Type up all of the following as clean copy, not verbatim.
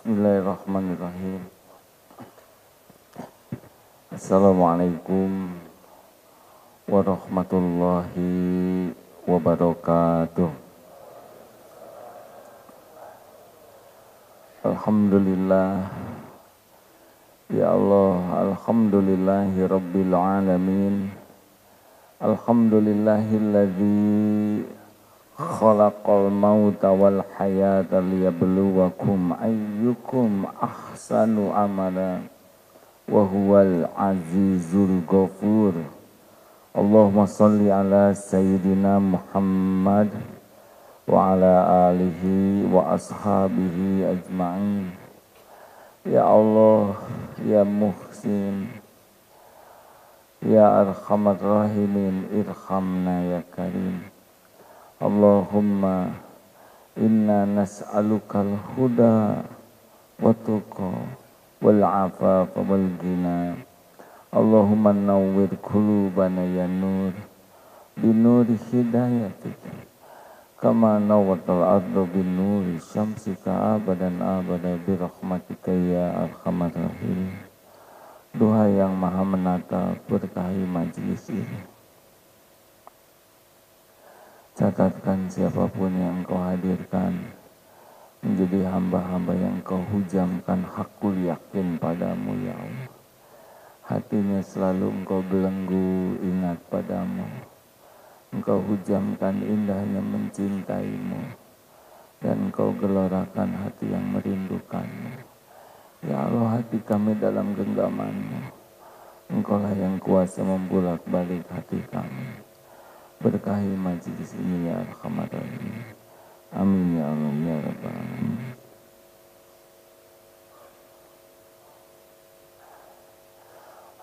Bismillahirrahmanirrahim. Assalamualaikum warahmatullahi wabarakatuh. Alhamdulillah, ya Allah, alhamdulillahi rabbil alamin. Alhamdulillahilladzi khalaqal mauta wal hayata liyabluwakum ayyukum ahsanu amala wa huwal azizul ghafur. Allahumma shalli ala sayyidina Muhammad wa ala alihi wa ashabihi ajma'in. Ya Allah, ya Muhsin, ya Arhamar Rahimin, irhamna ya Karim. Allahumma inna nas'alukal huda wa tuqa wal afafa wal ghina. Allahumma nawwir qulubana ya nur binuri hidayatika kama nawwatal ardu binuri syamsika abadan abada birahmatika ya arhamar rahimin. Doa yang maha menata, berkahi majlis ini. Catatkan siapapun yang Engkau hadirkan menjadi hamba-hamba yang Engkau hujamkan hakul yakin padamu ya Allah. Hatinya selalu Engkau belenggu ingat padamu. Engkau hujamkan indahnya mencintaimu, dan Engkau gelorakan hati yang merindukanmu. Ya Allah, hati kami dalam genggamanmu. Engkaulah yang kuasa membulak-balik hati kami. Berkahi majlis ini ya Arhamar Rahimin. Amin ya Allah ya Rabbal Alamin.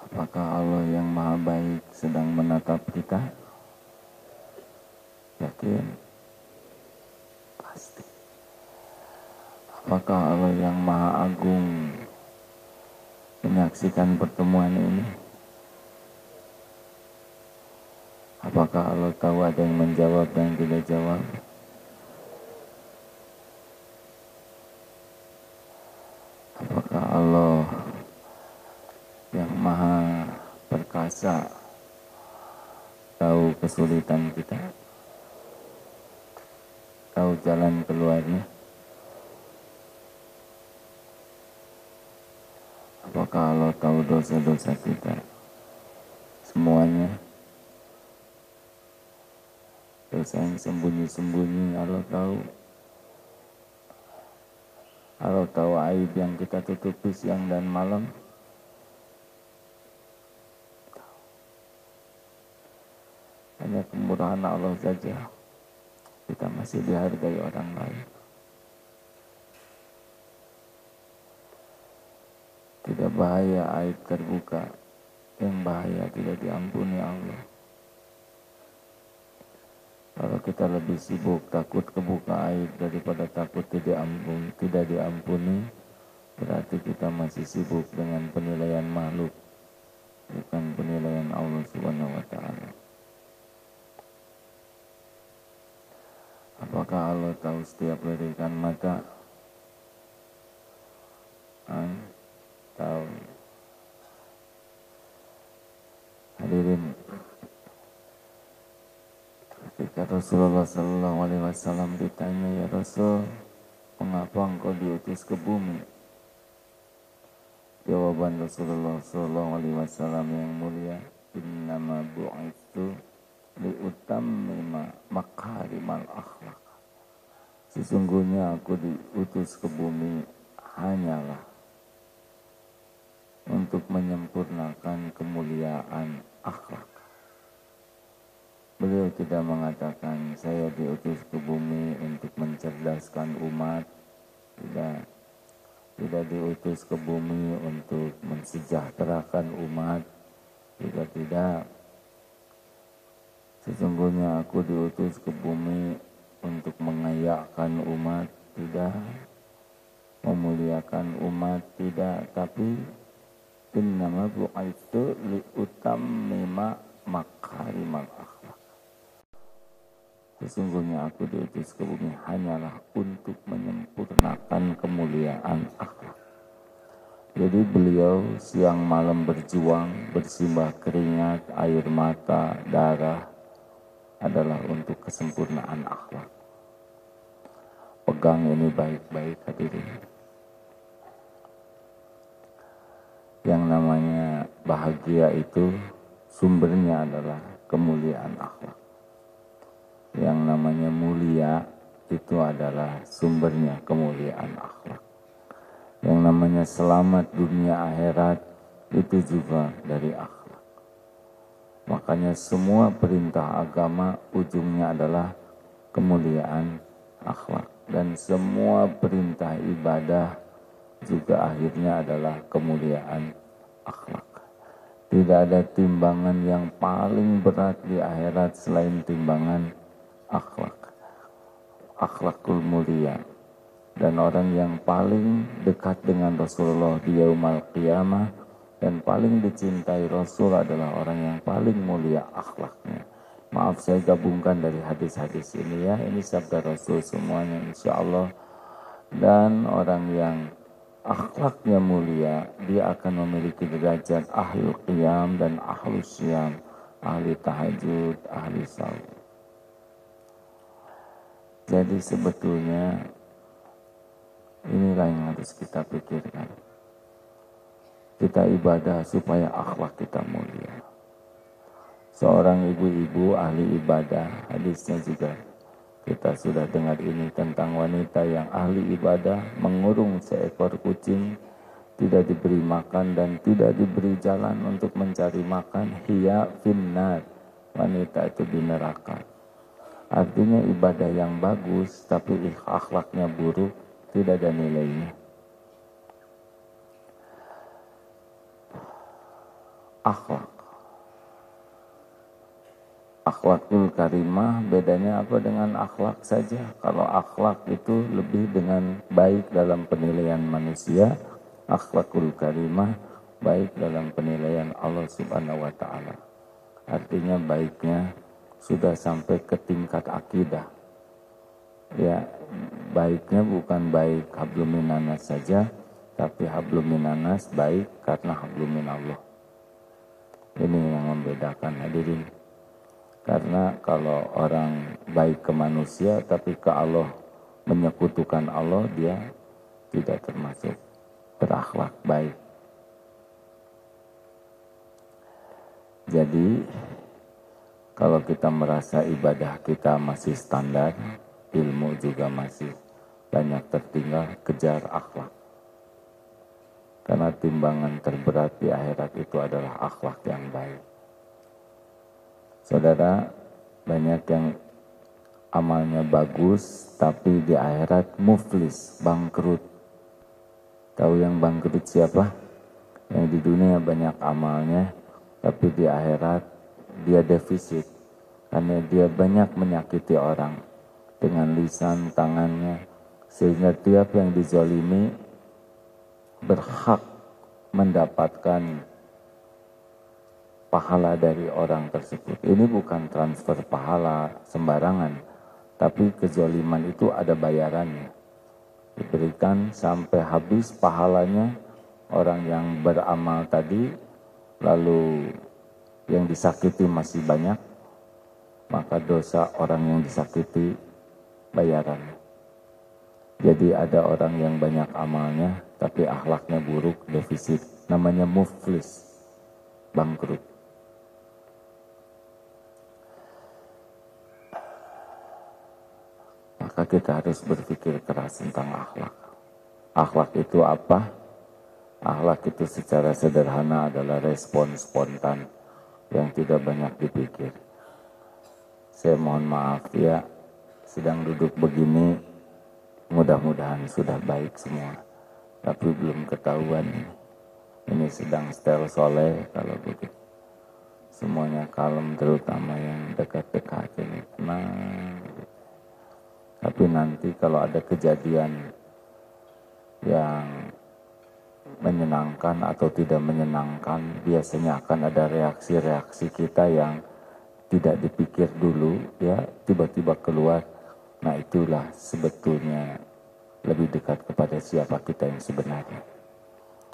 Apakah Allah yang maha baik sedang menatap kita? Yakin? Pasti. Apakah Allah yang maha agung menyaksikan pertemuan ini? Apakah Allah tahu ada yang menjawab dan tidak jawab? Apakah Allah yang maha perkasa tahu kesulitan kita? Tahu jalan keluarnya? Apakah Allah tahu dosa-dosa kita? Semuanya. Dosa yang sembunyi-sembunyi Allah tahu. Allah tahu aib yang kita tutupi siang dan malam. Hanya kemurahan Allah saja kita masih dihargai orang lain. Tidak bahaya aib terbuka, yang bahaya tidak diampuni Allah. Kalau kita lebih sibuk takut kebuka aib daripada takut tidak diampuni, berarti kita masih sibuk dengan penilaian makhluk, bukan penilaian Allah Subhanahu wa Ta'ala. Apakah Allah tahu setiap lirikan mata? Tahu. Hadirin, ketika Rasulullah SAW ditanya, ya Rasul, mengapa engkau diutus ke bumi? Jawaban Rasulullah SAW yang mulia, innama bu'itsu liutammima makarimal akhlak. Sesungguhnya aku diutus ke bumi hanyalah untuk menyempurnakan kemuliaan akhlak. Beliau tidak mengatakan saya diutus ke bumi untuk mencerdaskan umat. Tidak diutus ke bumi untuk mensejahterakan umat. Tidak. Sesungguhnya aku diutus ke bumi untuk mengayakkan umat, tidak. Memuliakan umat, tidak. Tapi innama bu'itsu liutammima makarimal akhlak. Sesungguhnya aku diutus ke bumi hanyalah untuk menyempurnakan kemuliaan akhlak. Jadi beliau siang malam berjuang, bersimbah keringat, air mata, darah adalah untuk kesempurnaan akhlak. Pegang ini baik-baik hadirin. Yang namanya bahagia itu sumbernya adalah kemuliaan akhlak. Yang namanya mulia itu adalah sumbernya kemuliaan akhlak. Yang namanya selamat dunia akhirat itu juga dari akhlak. Makanya semua perintah agama ujungnya adalah kemuliaan akhlak. Dan semua perintah ibadah juga akhirnya adalah kemuliaan akhlak. Tidak ada timbangan yang paling berat di akhirat selain timbangan akhlak. Akhlakul mulia. Dan orang yang paling dekat dengan Rasulullah di yaumul qiyamah dan paling dicintai Rasul adalah orang yang paling mulia akhlaknya. Maaf saya gabungkan dari hadis-hadis ini ya. Ini sabda Rasul semuanya insya Allah. Dan orang yang akhlaknya mulia, dia akan memiliki derajat ahlul qiyam dan ahlus syam, ahli tahajud, ahli salat. Jadi sebetulnya inilah yang harus kita pikirkan. Kita ibadah supaya akhlak kita mulia. Seorang ibu-ibu ahli ibadah, hadisnya juga kita sudah dengar ini tentang wanita yang ahli ibadah mengurung seekor kucing, tidak diberi makan dan tidak diberi jalan untuk mencari makan. Hiya finnar, wanita itu di neraka. Artinya ibadah yang bagus tapi akhlaknya buruk, tidak ada nilainya. Akhlak. Akhlakul karimah bedanya apa dengan akhlak saja? Kalau akhlak itu lebih dengan baik dalam penilaian manusia, akhlakul karimah baik dalam penilaian Allah Subhanahu wa taala. Artinya baiknya sudah sampai ke tingkat akidah. Ya, baiknya bukan baik hablum minanas saja, tapi hablum minanas baik karena hablum minallah. Ini yang membedakan hadirin. Karena kalau orang baik ke manusia tapi ke Allah menyekutukan Allah, dia tidak termasuk berakhlak baik. Jadi kalau kita merasa ibadah kita masih standar, ilmu juga masih banyak tertinggal, kejar akhlak. Karena timbangan terberat di akhirat itu adalah akhlak yang baik. Saudara, banyak yang amalnya bagus, tapi di akhirat muflis, bangkrut. Tahu yang bangkrut siapa? Yang di dunia banyak amalnya, tapi di akhirat dia defisit. Karena dia banyak menyakiti orang dengan lisan, tangannya. Sehingga tiap yang dizalimi berhak mendapatkan pahala dari orang tersebut. Ini bukan transfer pahala sembarangan, tapi kezaliman itu ada bayarannya. Diberikan sampai habis pahalanya orang yang beramal tadi, lalu yang disakiti masih banyak, maka dosa orang yang disakiti bayarannya. Jadi ada orang yang banyak amalnya, tapi akhlaknya buruk, defisit. Namanya muflis, bangkrut. Maka kita harus berpikir keras tentang akhlak. Akhlak itu apa? Akhlak itu secara sederhana adalah respon spontan yang tidak banyak dipikir. Saya mohon maaf ya, sedang duduk begini, mudah-mudahan sudah baik semua. Tapi belum ketahuan ini. Ini sedang setel soleh kalau begitu. Semuanya kalem, terutama yang dekat-dekat ini. Tenang. Tapi nanti kalau ada kejadian yang menyenangkan atau tidak menyenangkan, biasanya akan ada reaksi-reaksi kita yang tidak dipikir dulu, ya tiba-tiba keluar. Nah itulah sebetulnya lebih dekat kepada siapa kita yang sebenarnya.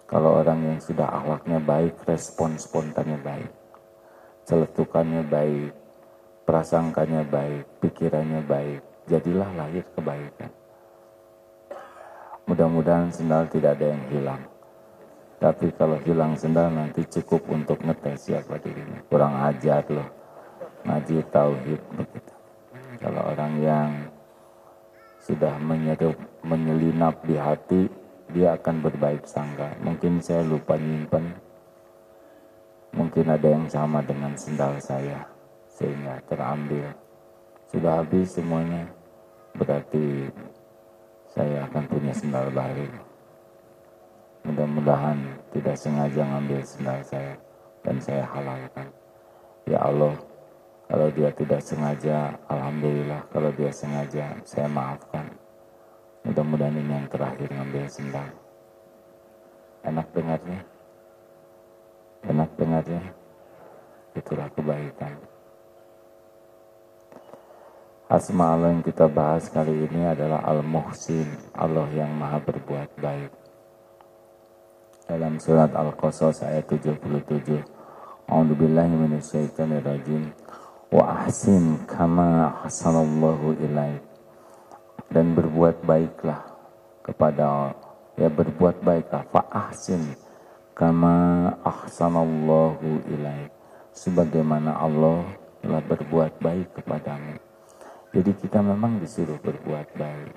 Kalau orang yang sudah akhlaknya baik, respon spontannya baik, celetukannya baik, prasangkanya baik, pikirannya baik, jadilah lahir kebaikan. Mudah-mudahan sendal tidak ada yang hilang. Tapi kalau hilang sendal nanti cukup untuk ngetes siapa dirinya. Kurang ajar loh. Ngaji tauhid begitu. Kalau orang yang sudah menyelinap di hati, dia akan berbaik sangka. Mungkin saya lupa nyimpen. Mungkin ada yang sama dengan sendal saya, sehingga terambil. Sudah habis semuanya, berarti saya akan punya sendal baru. Mudah-mudahan tidak sengaja ngambil sendal saya dan saya halalkan. Ya Allah, kalau dia tidak sengaja, alhamdulillah. Kalau dia sengaja, saya maafkan. Mudah-mudahan ini yang terakhir ngambil sendal. Enak dengarnya? Enak dengarnya? Itulah kebaikan. Asma Allah yang kita bahas kali ini adalah Al-Muhsin, Allah yang maha berbuat baik. Dalam surat Al-Qasas ayat 77, A'udzubillahi minasyaitonirrajim, wa ahsin kama ahsanallahu ilaik. Dan berbuat baiklah kepada, ya berbuat baiklah, fa ahsin kama ahsanallahu ilaik, sebagaimana Allah telah berbuat baik kepadamu. Jadi kita memang disuruh berbuat baik.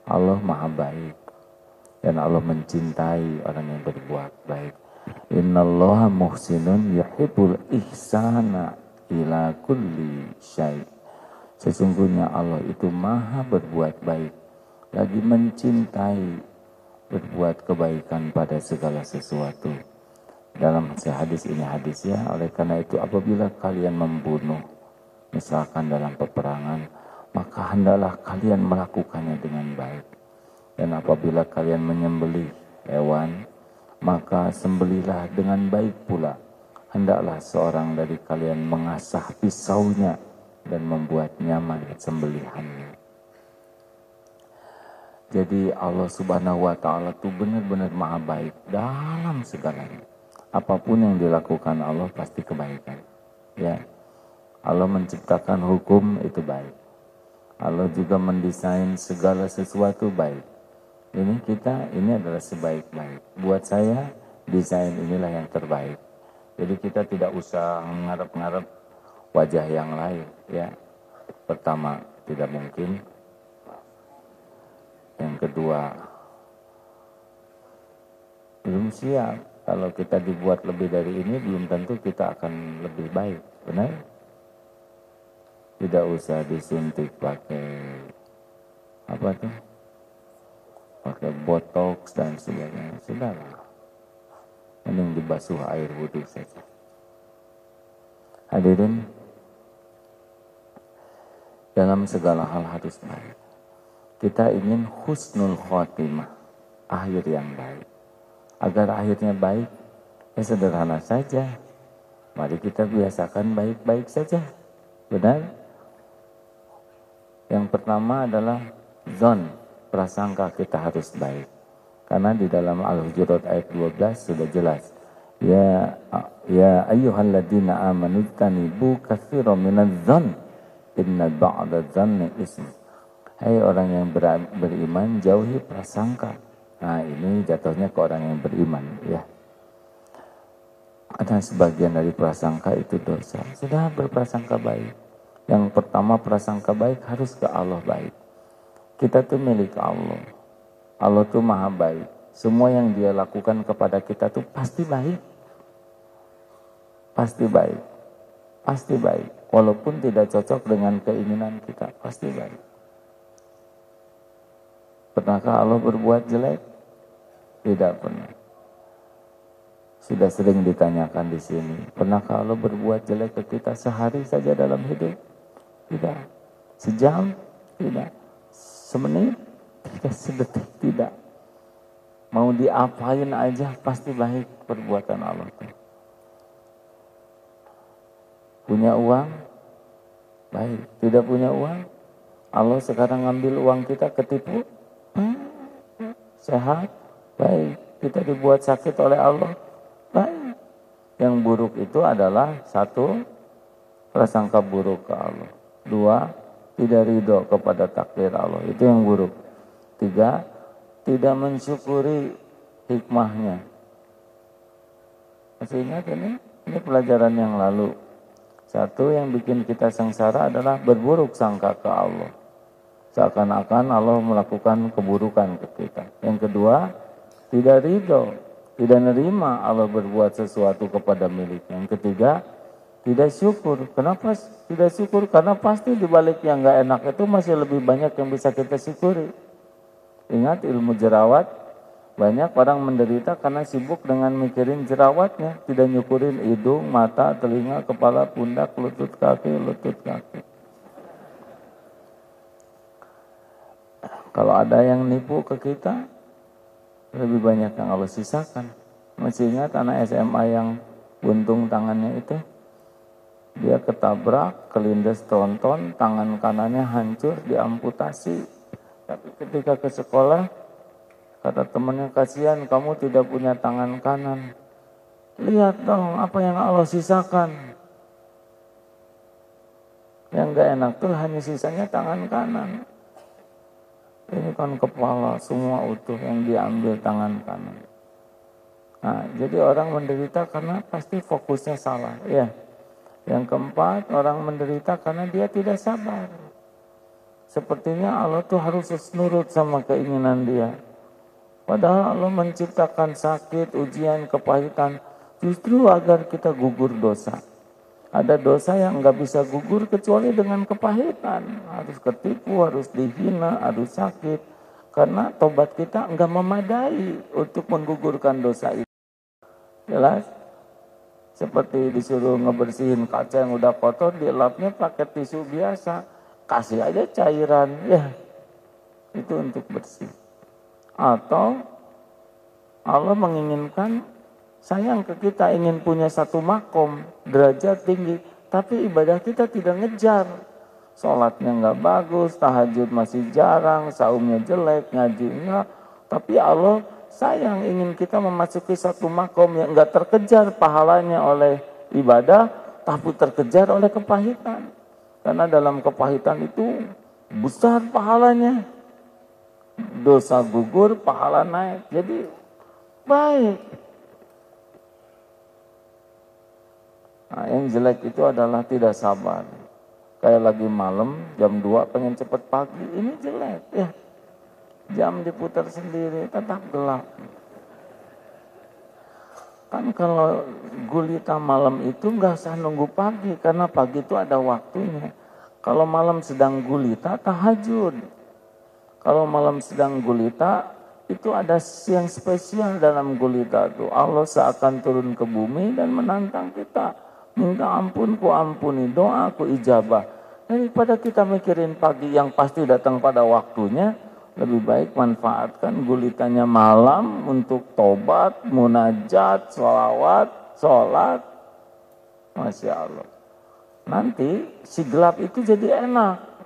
Allah maha baik dan Allah mencintai orang yang berbuat baik. Innallaha muhsinun yuhibbul ihsana ila kulli syai'. Sesungguhnya Allah itu maha berbuat baik, lagi mencintai berbuat kebaikan pada segala sesuatu. Dalam hadis ini hadisnya, oleh karena itu apabila kalian membunuh, misalkan dalam peperangan, maka hendaklah kalian melakukannya dengan baik. Dan apabila kalian menyembelih hewan, maka sembelilah dengan baik pula. Hendaklah seorang dari kalian mengasah pisaunya dan membuat nyaman sembelihannya. Jadi Allah Subhanahu wa Ta'ala itu benar-benar maha baik dalam segalanya. Apapun yang dilakukan Allah pasti kebaikan. Ya. Allah menciptakan hukum itu baik. Allah juga mendesain segala sesuatu baik. Ini adalah sebaik-baik. Buat saya, desain inilah yang terbaik. Jadi kita tidak usah ngarep-ngarep wajah yang lain. Ya, pertama tidak mungkin. Yang kedua, belum siap. Kalau kita dibuat lebih dari ini, belum tentu kita akan lebih baik. Benar? Tidak usah disuntik pakai apa tuh? Pakai botox dan sebagainya. Sudahlah. Mending dibasuh air wudhu saja. Hadirin, dalam segala hal harus baik. Kita ingin husnul khotimah, akhir yang baik. Agar akhirnya baik, ya sederhana saja. Mari kita biasakan baik-baik saja. Benar? Yang pertama adalah zon, prasangka kita harus baik. Karena di dalam Al-Hujurat ayat 12 sudah jelas. Ya ayyuhalladzina amanu tanibu katsiran minadz-dzann inna ba'dadz-dzanni ism. Hai orang yang beriman, jauhi prasangka. Nah, ini jatuhnya ke orang yang beriman, ya. Ada sebagian dari prasangka itu dosa. Sudah berprasangka baik. Yang pertama, prasangka baik harus ke Allah baik. Kita tuh milik Allah. Allah tuh maha baik. Semua yang dia lakukan kepada kita tuh pasti baik. Pasti baik. Pasti baik. Walaupun tidak cocok dengan keinginan kita, pasti baik. Pernahkah Allah berbuat jelek? Tidak pernah. Sudah sering ditanyakan di sini. Pernahkah Allah berbuat jelek ke kita sehari saja dalam hidup? Tidak. Sejam? Tidak. Semenit? Tidak. Sedetik? Tidak. Mau diapain aja pasti baik perbuatan Allah. Punya uang? Baik. Tidak punya uang? Allah sekarang ngambil uang kita, ketipu? Sehat? Baik. Kita dibuat sakit oleh Allah? Baik. Yang buruk itu adalah satu, prasangka buruk ke Allah. Dua, tidak ridho kepada takdir Allah. Itu yang buruk. Tiga, tidak mensyukuri hikmahnya. Masih ingat ini? Ini pelajaran yang lalu. Satu yang bikin kita sengsara adalah berburuk sangka ke Allah. Seakan-akan Allah melakukan keburukan ke kita. Yang kedua, tidak ridho, tidak nerima Allah berbuat sesuatu kepada miliknya. Yang ketiga, tidak syukur. Kenapa tidak syukur? Karena pasti di balik yang nggak enak itu masih lebih banyak yang bisa kita syukuri. Ingat ilmu jerawat, banyak orang menderita karena sibuk dengan mikirin jerawatnya, tidak nyukurin hidung, mata, telinga, kepala, pundak, lutut kaki. Kalau ada yang nipu ke kita, lebih banyak yang Allah sisakan. Masih ingat anak SMA yang buntung tangannya itu? Dia ketabrak, kelindes tronton, tangan kanannya hancur, diamputasi. Tapi ketika ke sekolah, kata temannya, kasihan kamu tidak punya tangan kanan. Lihat dong apa yang Allah sisakan. Yang gak enak tuh hanya sisanya tangan kanan. Ini kan kepala semua utuh yang diambil tangan kanan. Nah, jadi orang menderita karena pasti fokusnya salah. Ya. Yang keempat, orang menderita karena dia tidak sabar. Sepertinya Allah tuh harus nurut sama keinginan dia. Padahal Allah menciptakan sakit, ujian, kepahitan justru agar kita gugur dosa. Ada dosa yang nggak bisa gugur kecuali dengan kepahitan. Harus ketipu, harus dihina, harus sakit. Karena tobat kita nggak memadai untuk menggugurkan dosa itu. Jelas? Seperti disuruh ngebersihin kaca yang udah kotor, dilapnya pakai tisu biasa. Kasih aja cairan, ya. Itu untuk bersih. Atau Allah menginginkan sayang ke kita, ingin punya satu makom, derajat tinggi, tapi ibadah kita tidak ngejar. Sholatnya nggak bagus, tahajud masih jarang, saumnya jelek, ngajinya. Tapi Allah sayang ingin kita memasuki satu makom yang nggak terkejar pahalanya oleh ibadah, tapi terkejar oleh kepahitan. Karena dalam kepahitan itu besar pahalanya. Dosa gugur, pahala naik. Jadi baik. Nah, yang jelek itu adalah tidak sabar. Kayak lagi malam, jam 2 pengen cepet pagi, ini jelek ya. Jam diputar sendiri, tetap gelap. Kan kalau gulita malam itu nggak usah nunggu pagi, karena pagi itu ada waktunya. Kalau malam sedang gulita, tahajud. Kalau malam sedang gulita, itu ada yang spesial dalam gulita itu. Allah seakan turun ke bumi dan menantang kita. Minta ampun, ku ampuni, doa ku ijabah. Daripada kita mikirin pagi yang pasti datang pada waktunya, lebih baik manfaatkan gulitanya malam untuk tobat, munajat, sholawat, sholat. Masya Allah. Nanti si gelap itu jadi enak.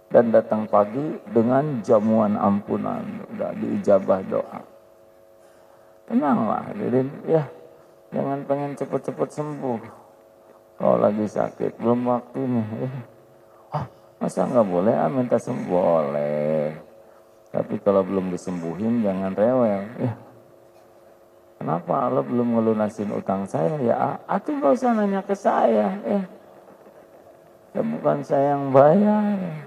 Dan datang pagi dengan jamuan ampunan, udah diijabah doa. Tenanglah, hadirin, ya. Jangan pengen cepet-cepet sembuh. Kalau lagi sakit, belum waktunya. Ya. Masa nggak boleh? Minta sembuh boleh. Tapi kalau belum disembuhin, jangan rewel. Ya. Kenapa Allah belum ngelunasin utang saya? Ya, atuh nggak usah nanya ke saya. Ya bukan saya yang bayar.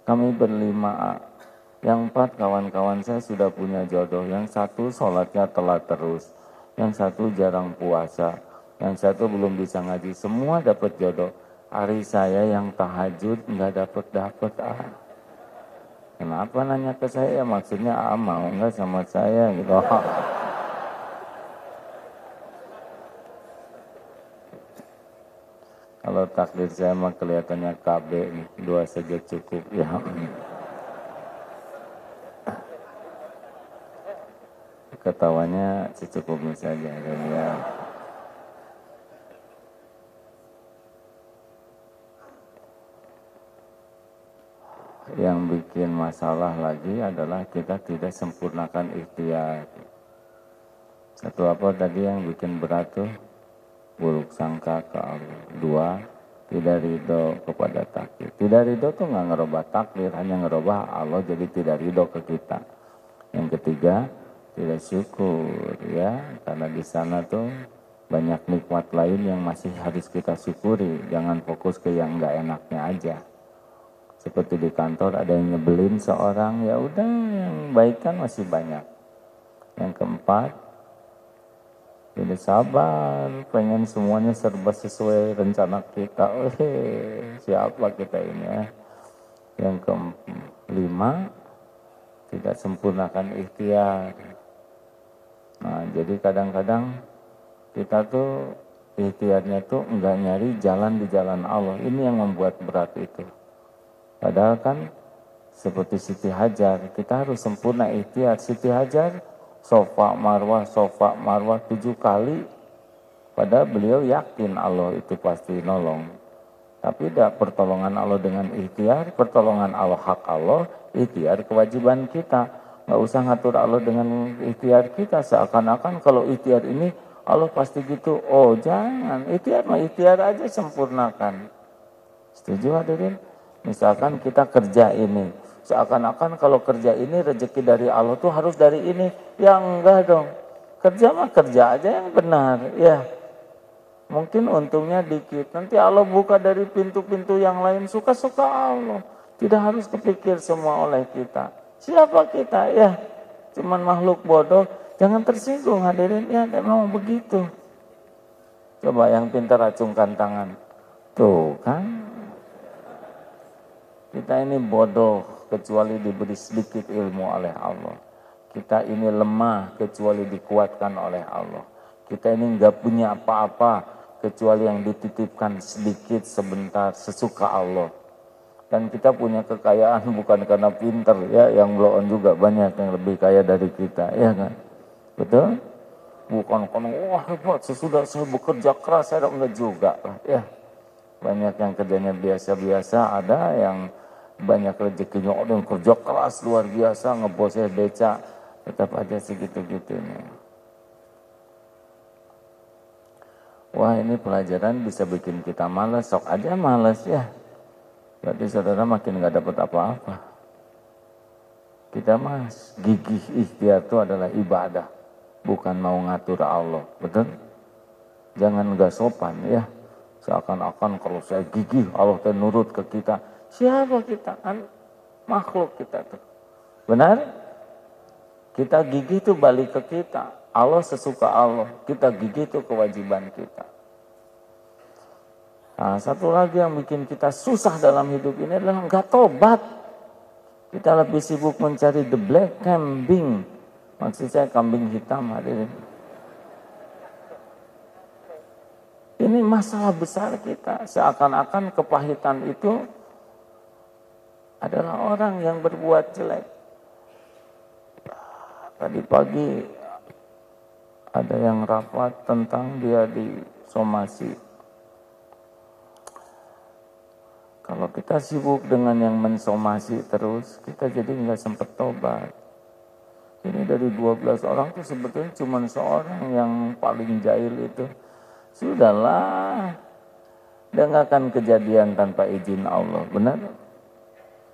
Kami berlima. Yang 4 kawan-kawan saya sudah punya jodoh. Yang 1 sholatnya telat terus. Yang 1 jarang puasa, yang 1 belum bisa ngaji, semua dapat jodoh. Hari saya yang tahajud nggak dapat. Kenapa nanya ke saya? Maksudnya mau nggak sama saya gitu. Kalau takdir saya mah kelihatannya KB nih, 2 saja cukup ya. Ketawanya secukupnya saja ya. Yang bikin masalah lagi adalah kita tidak sempurnakan ikhtiar. Satu apa tadi yang bikin berat tuh? Buruk sangka ke Allah. Dua, tidak ridho kepada takdir. Tidak ridho tuh nggak ngerubah takdir, hanya ngerubah Allah jadi tidak ridho ke kita. Yang ketiga, tidak syukur ya, karena di sana tuh banyak nikmat lain yang masih harus kita syukuri. Jangan fokus ke yang nggak enaknya aja. Seperti di kantor ada yang nyebelin seorang, ya udah yang baik kan masih banyak. Yang keempat, tidak sabar, pengen semuanya serba sesuai rencana kita. Siapa kita ini ya? Yang kelima, tidak sempurnakan ikhtiar. Nah, jadi kadang-kadang kita tuh ikhtiarnya tuh enggak nyari jalan di jalan Allah. Ini yang membuat berat itu. Padahal kan seperti Siti Hajar, kita harus sempurna ikhtiar. Siti Hajar Safa Marwah 7 kali. Padahal beliau yakin Allah itu pasti nolong. Tapi tidak pertolongan Allah dengan ikhtiar, pertolongan Allah hak Allah, ikhtiar kewajiban kita. Nggak usah ngatur Allah dengan ikhtiar kita. Seakan-akan kalau ikhtiar ini Allah pasti gitu. Oh jangan, ikhtiar mah ikhtiar aja sempurnakan. Setuju hadirin? Misalkan kita kerja ini. Seakan-akan kalau kerja ini rezeki dari Allah tuh harus dari ini. Ya enggak dong. Kerja mah kerja aja yang benar. Ya. Mungkin untungnya dikit. Nanti Allah buka dari pintu-pintu yang lain. Suka-suka Allah. Tidak harus kepikir semua oleh kita. Siapa kita? Ya. Cuman makhluk bodoh. Jangan tersinggung hadirin. Ya memang begitu. Coba yang pintar acungkan tangan. Tuh kan. Kita ini bodoh kecuali diberi sedikit ilmu oleh Allah. Kita ini lemah kecuali dikuatkan oleh Allah. Kita ini enggak punya apa-apa kecuali yang dititipkan sedikit sebentar sesuka Allah. Dan kita punya kekayaan bukan karena pinter ya, yang blow on juga banyak yang lebih kaya dari kita, ya kan? Betul? Bukan karena wah hebat sesudah saya bekerja keras saya enggak juga lah, ya. Banyak yang kerjanya biasa-biasa, ada yang banyak rezekinya, ada yang kerja keras luar biasa, ngebosnya beca, tetap aja segitu-gitunya. Wah ini pelajaran bisa bikin kita malas, sok aja malas ya. Berarti saudara makin gak dapat apa-apa. Kita mas, gigih ikhtiar itu adalah ibadah, bukan mau ngatur Allah, betul? Jangan gak sopan ya. Seakan-akan kalau saya gigih Allah teh nurut ke kita. Siapa kita? Kan makhluk kita tuh. Benar? Kita gigih tuh balik ke kita. Allah sesuka Allah. Kita gigih tuh kewajiban kita. Nah, satu lagi yang bikin kita susah dalam hidup ini adalah nggak tobat. Kita lebih sibuk mencari the black kambing. Maksud saya kambing hitam hadirin. Ini masalah besar kita. Seakan-akan kepahitan itu adalah orang yang berbuat jelek. Tadi pagi ada yang rapat tentang dia disomasi. Kalau kita sibuk dengan yang mensomasi terus, kita jadi nggak sempat tobat. Ini dari 12 orang tuh sebetulnya cuma seorang yang paling jahil itu. Sudahlah, dia nggak akan kejadian tanpa izin Allah, benar?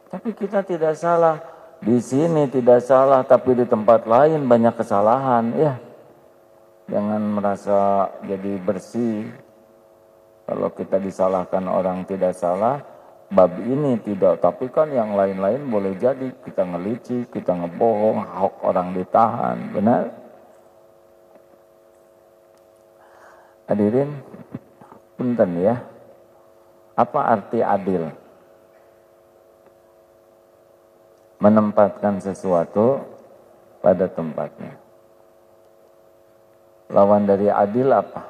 Tapi kita tidak salah. Di sini tidak salah, tapi di tempat lain banyak kesalahan. Ya, jangan merasa jadi bersih. Kalau kita disalahkan orang tidak salah, bab ini tidak. Tapi kan yang lain-lain boleh jadi. Kita ngelicik, kita ngebohong, hak orang ditahan. Benar? Hadirin, punten ya. Apa arti adil? Menempatkan sesuatu pada tempatnya. Lawan dari adil apa?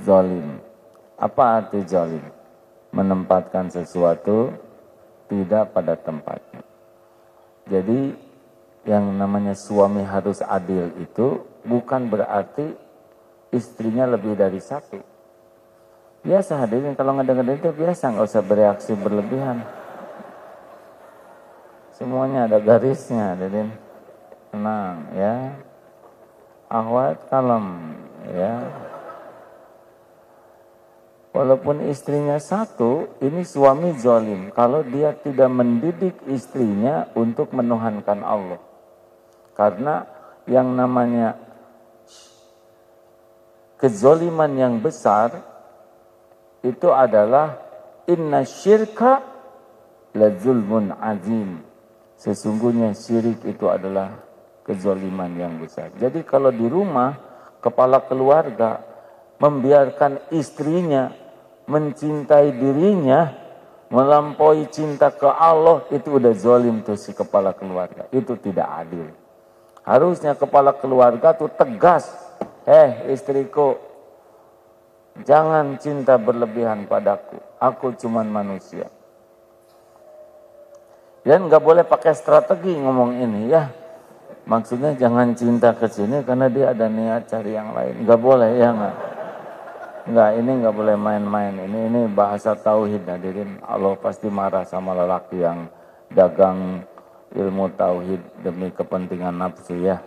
Zalim. Apa arti zalim? Menempatkan sesuatu tidak pada tempatnya. Jadi yang namanya suami harus adil itu bukan berarti istrinya lebih dari satu. Biasa hadirin kalau ngedengerin itu biasa, nggak usah bereaksi berlebihan. Semuanya ada garisnya, hadirin. Tenang ya. Akhwat kalem ya. Walaupun istrinya satu, ini suami zalim kalau dia tidak mendidik istrinya untuk menuhankan Allah. Karena yang namanya kezaliman yang besar itu adalah inna syirka la zulmun azim. Sesungguhnya syirik itu adalah kezaliman yang besar. Jadi kalau di rumah kepala keluarga membiarkan istrinya mencintai dirinya melampaui cinta ke Allah, itu udah zalim tuh si kepala keluarga. Itu tidak adil. Harusnya kepala keluarga tuh tegas. Istriku, jangan cinta berlebihan padaku. Aku cuman manusia. Dan nggak boleh pakai strategi ngomong ini ya. Maksudnya jangan cinta ke sini karena dia ada niat cari yang lain. Nggak boleh ya nggak. Nggak, ini nggak boleh main-main. Ini bahasa tauhid, hadirin. Allah pasti marah sama lelaki yang dagang ilmu tauhid demi kepentingan nafsu ya.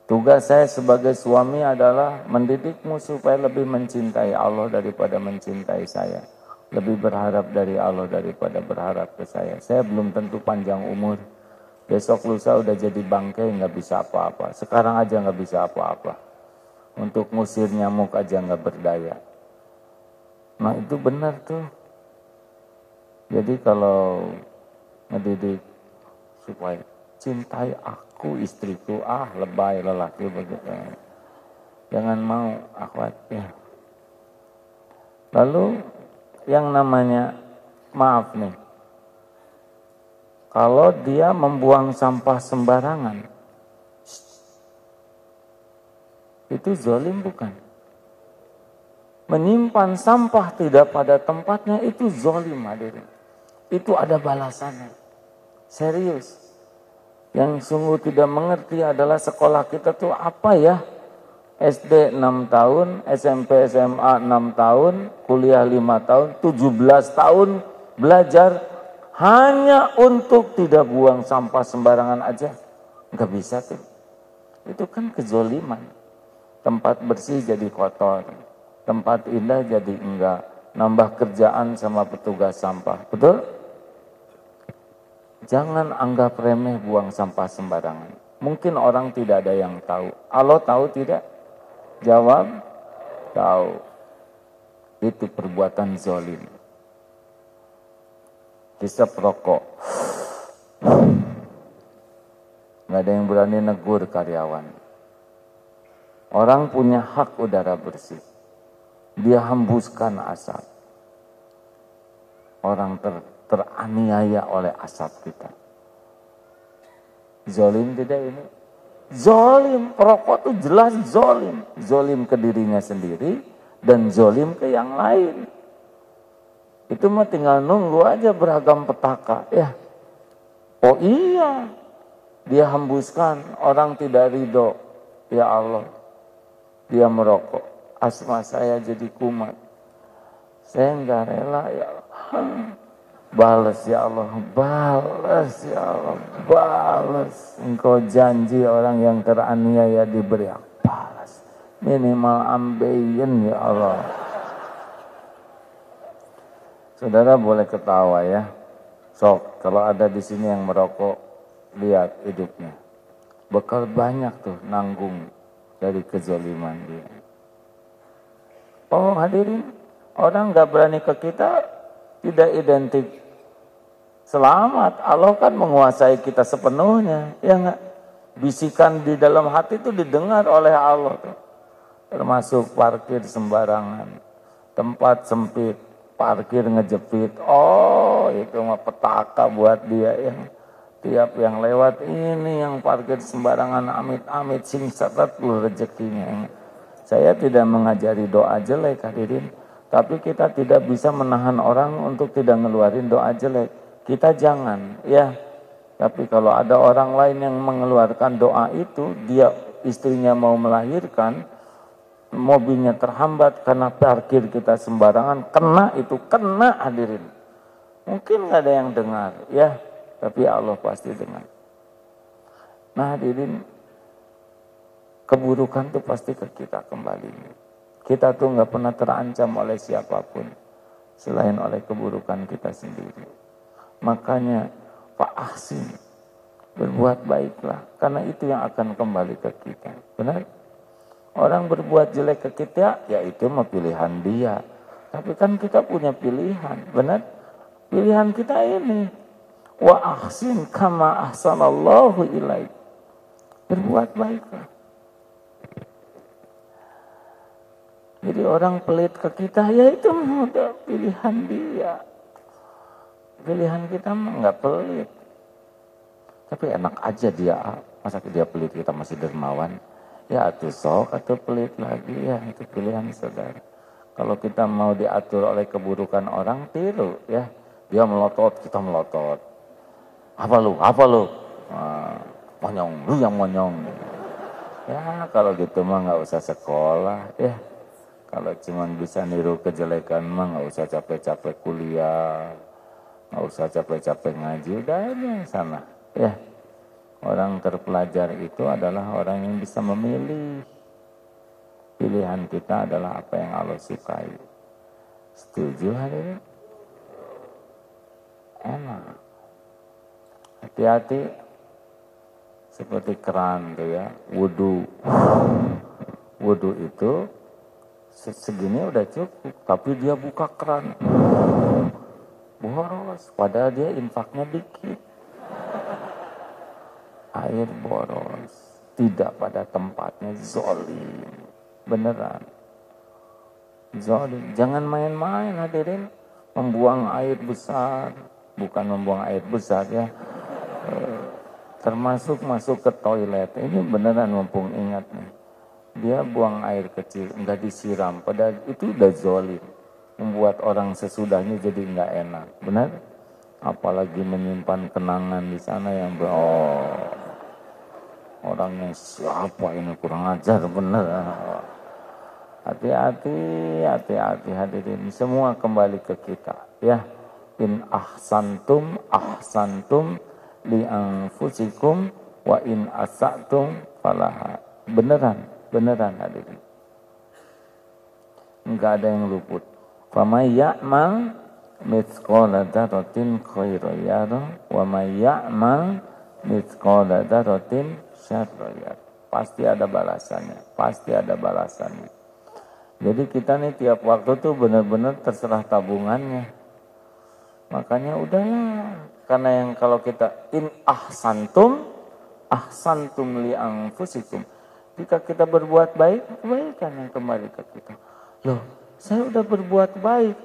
Tugas saya sebagai suami adalah mendidikmu supaya lebih mencintai Allah daripada mencintai saya. Lebih berharap dari Allah daripada berharap ke saya. Saya belum tentu panjang umur. Besok lusa udah jadi bangkai, nggak bisa apa-apa. Sekarang aja nggak bisa apa-apa. Untuk ngusir nyamuk aja nggak berdaya. Nah itu benar tuh. Jadi kalau ngedidik supaya cintai aku istriku, lebay lelaki begitu. Jangan mau akhwat ya. Lalu yang namanya maaf nih. Kalau dia membuang sampah sembarangan, itu zalim bukan? Menyimpan sampah tidak pada tempatnya itu zalim, hadirin. Itu ada balasannya. Serius. Yang sungguh tidak mengerti adalah sekolah kita tuh apa ya? SD 6 tahun, SMP SMA 6 tahun, kuliah 5 tahun, 17 tahun belajar hanya untuk tidak buang sampah sembarangan aja. Nggak bisa tuh. Itu kan kezaliman. Tempat bersih jadi kotor, tempat indah jadi enggak, nambah kerjaan sama petugas sampah, betul? Jangan anggap remeh buang sampah sembarangan. Mungkin orang tidak ada yang tahu. Allah tahu tidak? Jawab, tahu. Itu perbuatan zalim. Hisap rokok. Nggak ada yang berani negur karyawan. Orang punya hak udara bersih. Dia hembuskan asap. Orang teraniaya oleh asap kita. Zalim tidak ini? Zalim. Perokok itu jelas zalim. Zalim ke dirinya sendiri dan zalim ke yang lain. Itu mah tinggal nunggu aja beragam petaka. Ya. Oh iya. Dia hembuskan. Orang tidak ridho. Ya Allah. Dia merokok, asma saya jadi kumat. Saya enggak rela ya Allah. Balas ya Allah, balas ya Allah, balas. Engkau janji orang yang teraniaya diberi balas. Minimal ambeien ya Allah. Saudara boleh ketawa ya. Sok, kalau ada di sini yang merokok, lihat hidupnya. Bekal banyak tuh nanggung dari kezaliman dia. Oh hadirin, orang gak berani ke kita tidak identik selamat. Allah kan menguasai kita sepenuhnya, ya enggak? Bisikan di dalam hati itu didengar oleh Allah tuh. Termasuk parkir sembarangan, tempat sempit, parkir ngejepit. Oh itu mah petaka buat dia yang tiap yang lewat ini yang parkir sembarangan amit-amit singsatat lu rezekinya. Saya tidak mengajari doa jelek hadirin, tapi kita tidak bisa menahan orang untuk tidak ngeluarin doa jelek. Kita jangan ya. Tapi kalau ada orang lain yang mengeluarkan doa itu, dia istrinya mau melahirkan, mobilnya terhambat karena parkir kita sembarangan, kena hadirin. Mungkin nggak ada yang dengar, ya, tapi Allah pasti dengar. Nah, hadirin, keburukan tuh pasti ke kita kembali. Kita tuh nggak pernah terancam oleh siapapun selain oleh keburukan kita sendiri. Makanya Pak Ahsin, berbuat baiklah, karena itu yang akan kembali ke kita. Benar? Orang berbuat jelek ke kita, ya itu mah pilihan dia. Tapi kan kita punya pilihan, benar? Pilihan kita ini, wa ahsin kama ahsanallahu ilaik. Berbuat baiklah. Jadi orang pelit ke kita, ya itu udah pilihan dia. Pilihan kita mah nggak pelit. Tapi enak aja dia, masa dia pelit kita masih dermawan. Ya atuh sok atau pelit lagi, ya itu pilihan saudara. Kalau kita mau diatur oleh keburukan orang, tiru ya. Dia melotot, kita melotot. Apa lu? Monyong, lu yang monyong. Ya kalau gitu mah nggak usah sekolah ya. Kalau cuma bisa niru kejelekan mah nggak usah capek-capek kuliah, nggak usah capek-capek ngaji, udah aja sana ya. Orang terpelajar itu adalah orang yang bisa memilih. Pilihan kita adalah apa yang Allah sukai. Setuju hadirin? Enak. Hati-hati seperti keran tuh ya, wudu. Wudu itu segini udah cukup, tapi dia buka keran. Boros, padahal dia infaknya dikit. Air boros, tidak pada tempatnya, zolim. Beneran. Zolim. Jangan main-main hadirin. Membuang air besar. Bukan membuang air besar ya. Termasuk masuk ke toilet. Ini beneran mumpung ingat nih. Dia buang air kecil, enggak disiram. Padahal itu udah zolim. Membuat orang sesudahnya jadi enggak enak. Benar? Apalagi menyimpan kenangan di sana yang orang yang siapa ini kurang ajar bener. Hati-hati hadirin. Semua kembali ke kita ya. In ahsantum li anfusikum wa in asatum falaha. Beneran hadirin. Enggak ada yang luput. Famay ya'mal mithqala dzarratin khairan yarah wa may ya'mal mithqala dzarratin syarran yarah. Pasti ada balasannya. Jadi kita nih tiap waktu tuh benar-benar terserah tabungannya. Makanya udahlah. Karena yang kalau kita in ahsantum li anfusikum. Jika kita berbuat baik, kebaikan yang kembali ke kita. Loh, saya udah berbuat baik,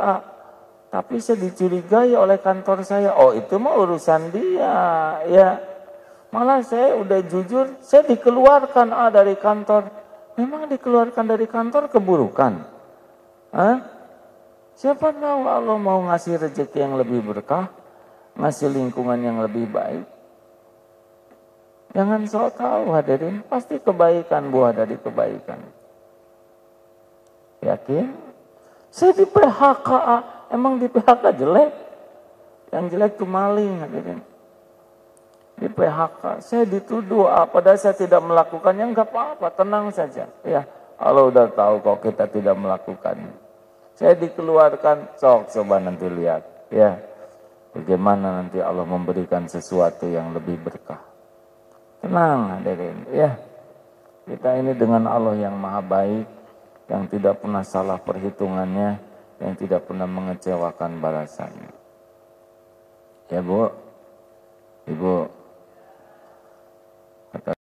tapi saya dicurigai oleh kantor saya. Oh, itu mah urusan dia, ya. Malah saya udah jujur, saya dikeluarkan dari kantor. Memang dikeluarkan dari kantor keburukan. Siapa tahu Allah mau ngasih rezeki yang lebih berkah, ngasih lingkungan yang lebih baik. Jangan sok tahu hadirin, pasti kebaikan, buah dari kebaikan. Yakin? Saya di PHK, emang di PHK jelek? Yang jelek itu maling hadirin. Di PHK, saya dituduh, padahal saya tidak melakukannya, enggak apa-apa, tenang saja. Ya, Allah udah tahu kalau kita tidak melakukannya. Saya dikeluarkan, coba nanti lihat. Ya, bagaimana nanti Allah memberikan sesuatu yang lebih berkah. Tenang hadirin, ya. Kita ini dengan Allah yang maha baik, yang tidak pernah salah perhitungannya, yang tidak pernah mengecewakan balasannya. Ya Bu, Ibu, kata,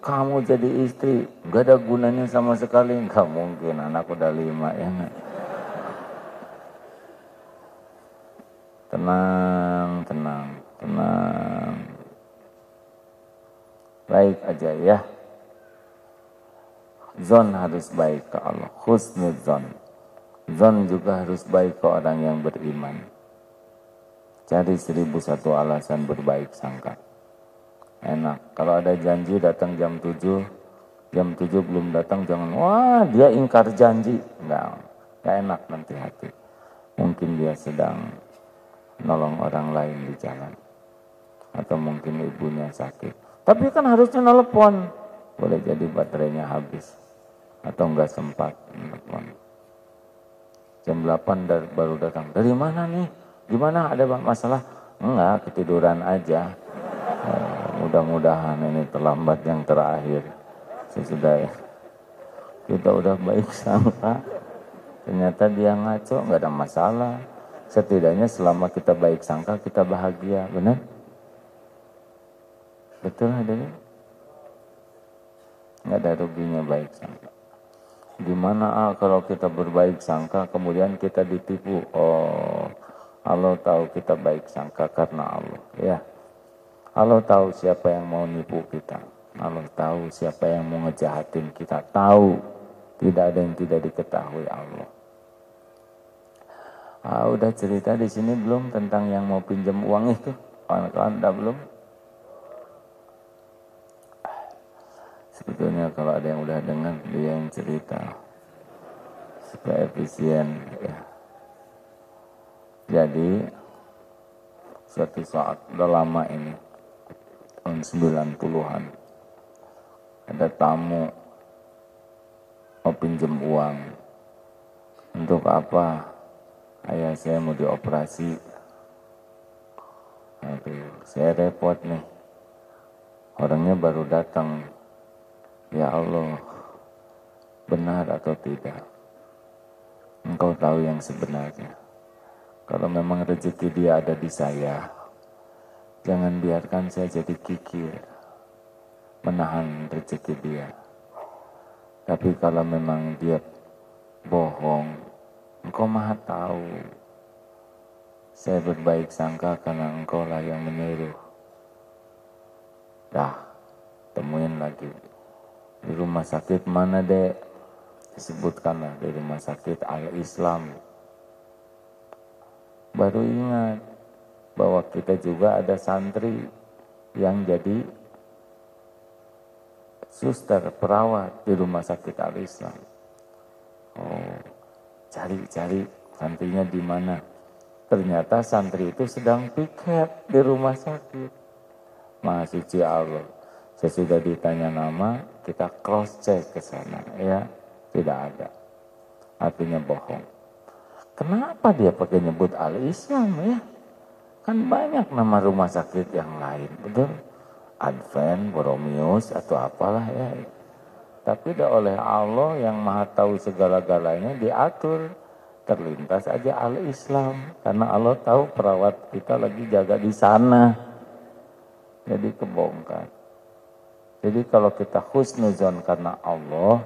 kamu jadi istri, gak ada gunanya sama sekali, gak mungkin, anak udah 5 ya. Tenang. Baik aja ya. Zon harus baik ke Allah. Husnuzon. Zon juga harus baik ke orang yang beriman. Cari 1001 alasan berbaik sangka. Enak. Kalau ada janji datang jam 7. Jam 7 belum datang jangan. Wah dia ingkar janji. Enggak enak nanti hati. Mungkin dia sedang nolong orang lain di jalan. Atau mungkin ibunya sakit. Tapi kan harusnya nelpon. Boleh jadi baterainya habis. Atau enggak sempat nelpon. Jam 8 baru datang. Dari mana nih? Gimana, ada masalah? Enggak, ketiduran aja. Mudah-mudahan ini terlambat yang terakhir. Sesudah kita udah baik sangka, ternyata dia ngaco, nggak ada masalah. Setidaknya selama kita baik sangka, kita bahagia, benar? Betul hadirin? Nggak ada ruginya baik sangka. Gimana kalau kita berbaik sangka, kemudian kita ditipu? Oh, Allah tahu kita baik sangka karena Allah, ya. Allah tahu siapa yang mau nipu kita. Allah tahu siapa yang mau ngejahatin kita. Tahu. Tidak ada yang tidak diketahui Allah. Udah cerita di sini belum tentang yang mau pinjam uang itu? Kawan-kawan udah belum? Sebetulnya kalau ada yang udah dengar, dia yang cerita. Supaya efisien. Ya. Jadi, suatu saat, udah lama ini. Tahun 90-an. Ada tamu mau pinjam uang. Untuk apa? Ayah saya mau dioperasi. Aduh, saya repot nih. Orangnya baru datang. Ya Allah, benar atau tidak? Engkau tahu yang sebenarnya. Kalau memang rezeki dia ada di saya, jangan biarkan saya jadi kikir menahan rezeki dia. Tapi kalau memang dia bohong, engkau maha tahu. Saya berbaik sangka karena engkau lah yang menyuruh. Dah, temuin lagi. Di rumah sakit mana dek? Disebutkanlah di rumah sakit Al-Islam. Baru ingat bahwa kita juga ada santri yang jadi suster perawat di rumah sakit Al-Islam. Oh, cari-cari santrinya di mana. Ternyata santri itu sedang piket di rumah sakit. Maha suci Allah. Sesudah ditanya nama, kita cross check ke sana, ya, tidak ada. Artinya bohong. Kenapa dia pakai nyebut Al-Islam, ya? Kan banyak nama rumah sakit yang lain, betul? Advent, Boromius, atau apalah ya. Tapi dah oleh Allah yang maha tahu segala-galanya diatur. Terlintas aja Al-Islam. Karena Allah tahu perawat kita lagi jaga di sana. Jadi kebongkar. Jadi kalau kita husnuzon karena Allah,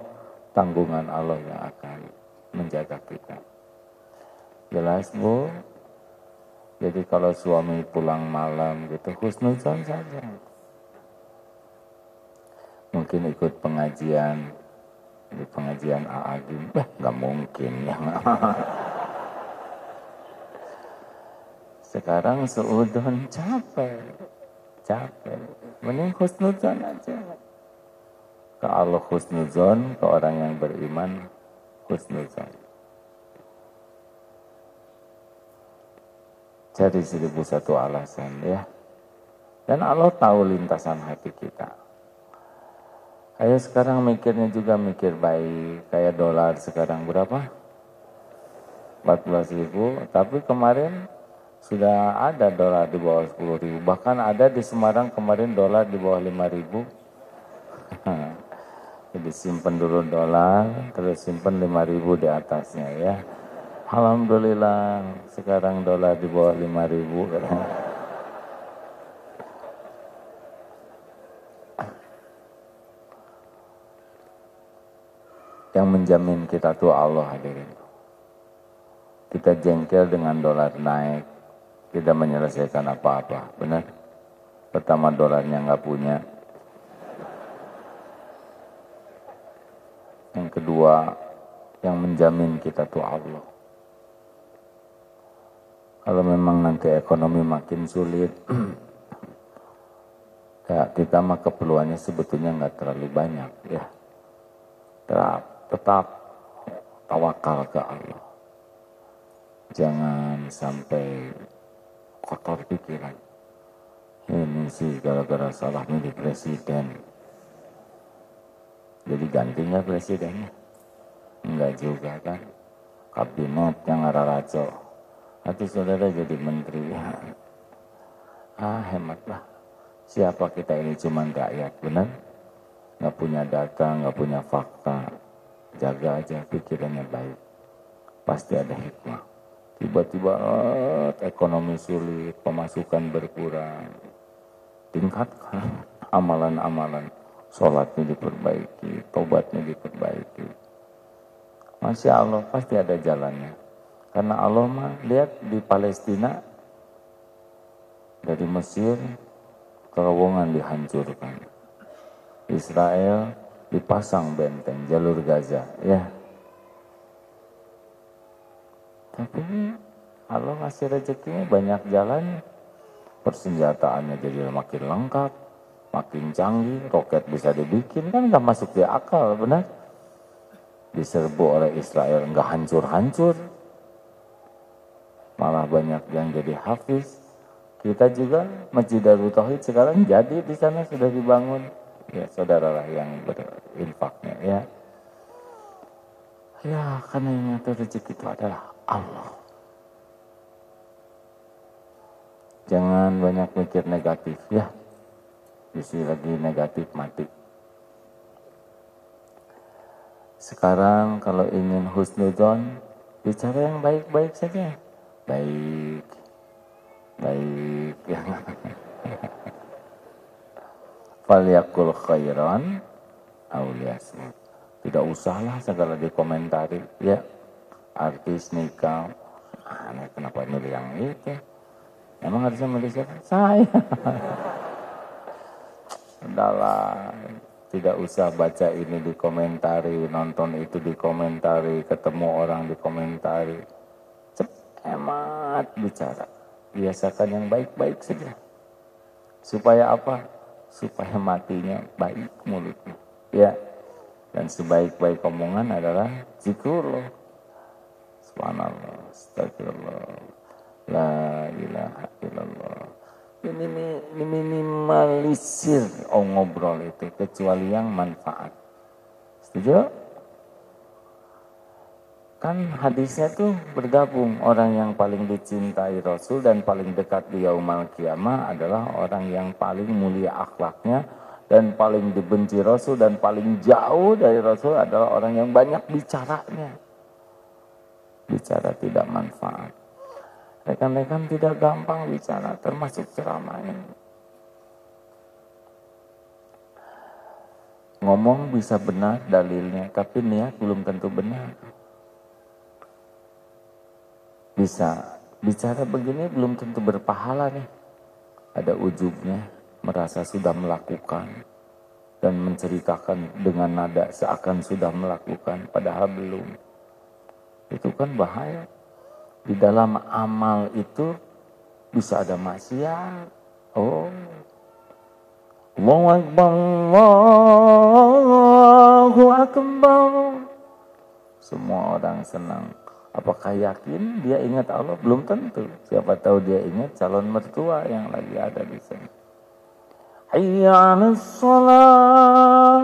tanggungan Allah yang akan menjaga kita. Jelas Bu? Jadi kalau suami pulang malam gitu, husnuzon saja. Mungkin ikut pengajian, di pengajian A'agim, nggak mungkin ya. Sekarang seudon capek, mending husnuzon aja. Ke Allah husnuzon, ke orang yang beriman husnuzon. Cari 1001 alasan ya. Dan Allah tahu lintasan hati kita. Ayo sekarang mikirnya juga mikir baik. Kayak dolar sekarang berapa? 14.000. Tapi kemarin sudah ada dolar di bawah 10.000. Bahkan ada di Semarang kemarin dolar di bawah 5.000. Jadi simpen dulu dolar, terus simpen 5.000 di atasnya ya. Alhamdulillah sekarang dolar di bawah 5.000. Yang menjamin kita tuh Allah hadirin. Kita jengkel dengan dolar naik, tidak menyelesaikan apa-apa, benar? Pertama dolarnya nggak punya. Yang kedua, yang menjamin kita tuh Allah. Kalau memang nanti ekonomi makin sulit, ya kita mah keperluannya sebetulnya nggak terlalu banyak, ya. Tetap tawakal ke Allah. Jangan sampai kotor pikiran. Ini sih gara-gara salah milih presiden. Jadi ganti nggak presidennya? Enggak juga kan. Kabinet yang ngararaco. Nanti saudara jadi menteri. Hematlah. Siapa kita ini cuman rakyat, benar? Nggak punya data, nggak punya fakta. Jaga aja pikirannya baik. Pasti ada hikmah. Tiba-tiba ekonomi sulit, pemasukan berkurang. Tingkatkan amalan-amalan. Sholatnya diperbaiki, tobatnya diperbaiki. Masya Allah, pasti ada jalannya. Karena Allah mah, lihat di Palestina, dari Mesir, terowongan dihancurkan. Israel dipasang benteng, jalur Gaza. Ya. Tapi Allah ngasih rezekinya banyak jalan. Persenjataannya jadi makin lengkap, makin canggih, roket bisa dibikin, kan nggak masuk di akal, benar? Diserbu oleh Israel nggak hancur-hancur, malah banyak yang jadi hafiz. Kita juga Masjid Darut Tauhid sekarang jadi di sana sudah dibangun. Ya saudaralah yang berinfaknya ya. Ya karena yang ngatur rezeki itu adalah Allah. Jangan banyak mikir negatif ya. Isi lagi negatif mati. Sekarang kalau ingin husnudzon, bicara yang baik-baik saja. Baik. Baik. Falyakul khairan aw liyasmut. Tidak usahlah segala dikomentari ya. Artis nikah, kenapa milih yang itu? Emang harusnya milih siapa? Saya. Udahlah, tidak usah baca ini dikomentari, nonton itu dikomentari, ketemu orang dikomentari. Hemat bicara. Biasakan yang baik-baik saja. Supaya apa? Supaya matinya baik mulutnya. Ya. Dan sebaik-baik omongan adalah zikrullah. Subhanallah, astagfirullah. La ilaha illallah. Ini minimalisir ngobrol itu kecuali yang manfaat. Setuju? Kan hadisnya tuh bergabung. Orang yang paling dicintai Rasul dan paling dekat di yaumul kiamah adalah orang yang paling mulia akhlaknya dan paling dibenci Rasul dan paling jauh dari Rasul adalah orang yang banyak bicaranya. Bicara tidak manfaat. Rekan-rekan tidak gampang bicara, termasuk ceramah ini. Ngomong bisa benar dalilnya, tapi niat belum tentu benar. Bisa bicara begini belum tentu berpahala nih. Ada ujubnya, merasa sudah melakukan dan menceritakan dengan nada seakan sudah melakukan, padahal belum. Itu kan bahaya. Di dalam amal itu bisa ada maksiat. Oh. Allahu Akbar, Allahu Akbar. Semua orang senang. Apakah yakin dia ingat Allah? Belum tentu. Siapa tahu dia ingat calon mertua yang lagi ada di sana. Hayya 'alas shalah.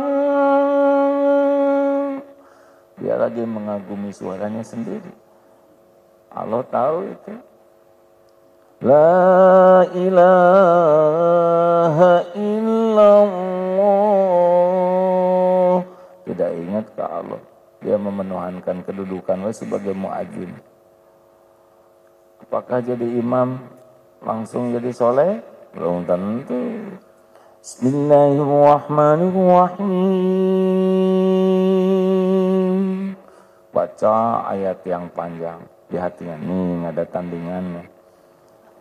Dia lagi mengagumi suaranya sendiri. Allah tahu itu. La ilaha illallah. Tidak ingat ke Allah. Dia memenuhankan kedudukan sebagai muadzin. Apakah jadi imam langsung jadi soleh? Belum tentu. Bismillahirrahmanirrahim. Baca ayat yang panjang. Di hatinya, nih nggak ada tandingannya.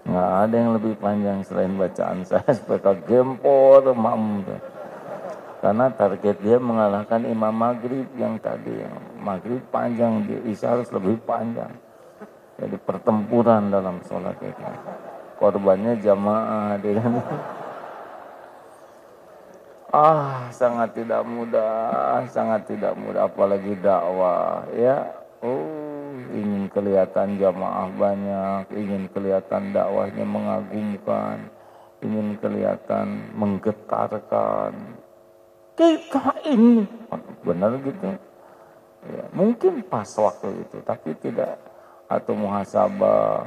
Nggak ada yang lebih panjang selain bacaan saya. Seperti gempor, karena target dia mengalahkan imam maghrib yang tadi. Maghrib panjang, di isya harus lebih panjang. Jadi pertempuran dalam sholat itu. Korbannya jamaah. Sangat tidak mudah. Apalagi dakwah. Ya, ingin kelihatan jamaah banyak, ingin kelihatan dakwahnya mengagumkan, ingin kelihatan menggetarkan. Kita ini benar gitu. Ya, mungkin pas waktu itu, tapi tidak. Atau muhasabah.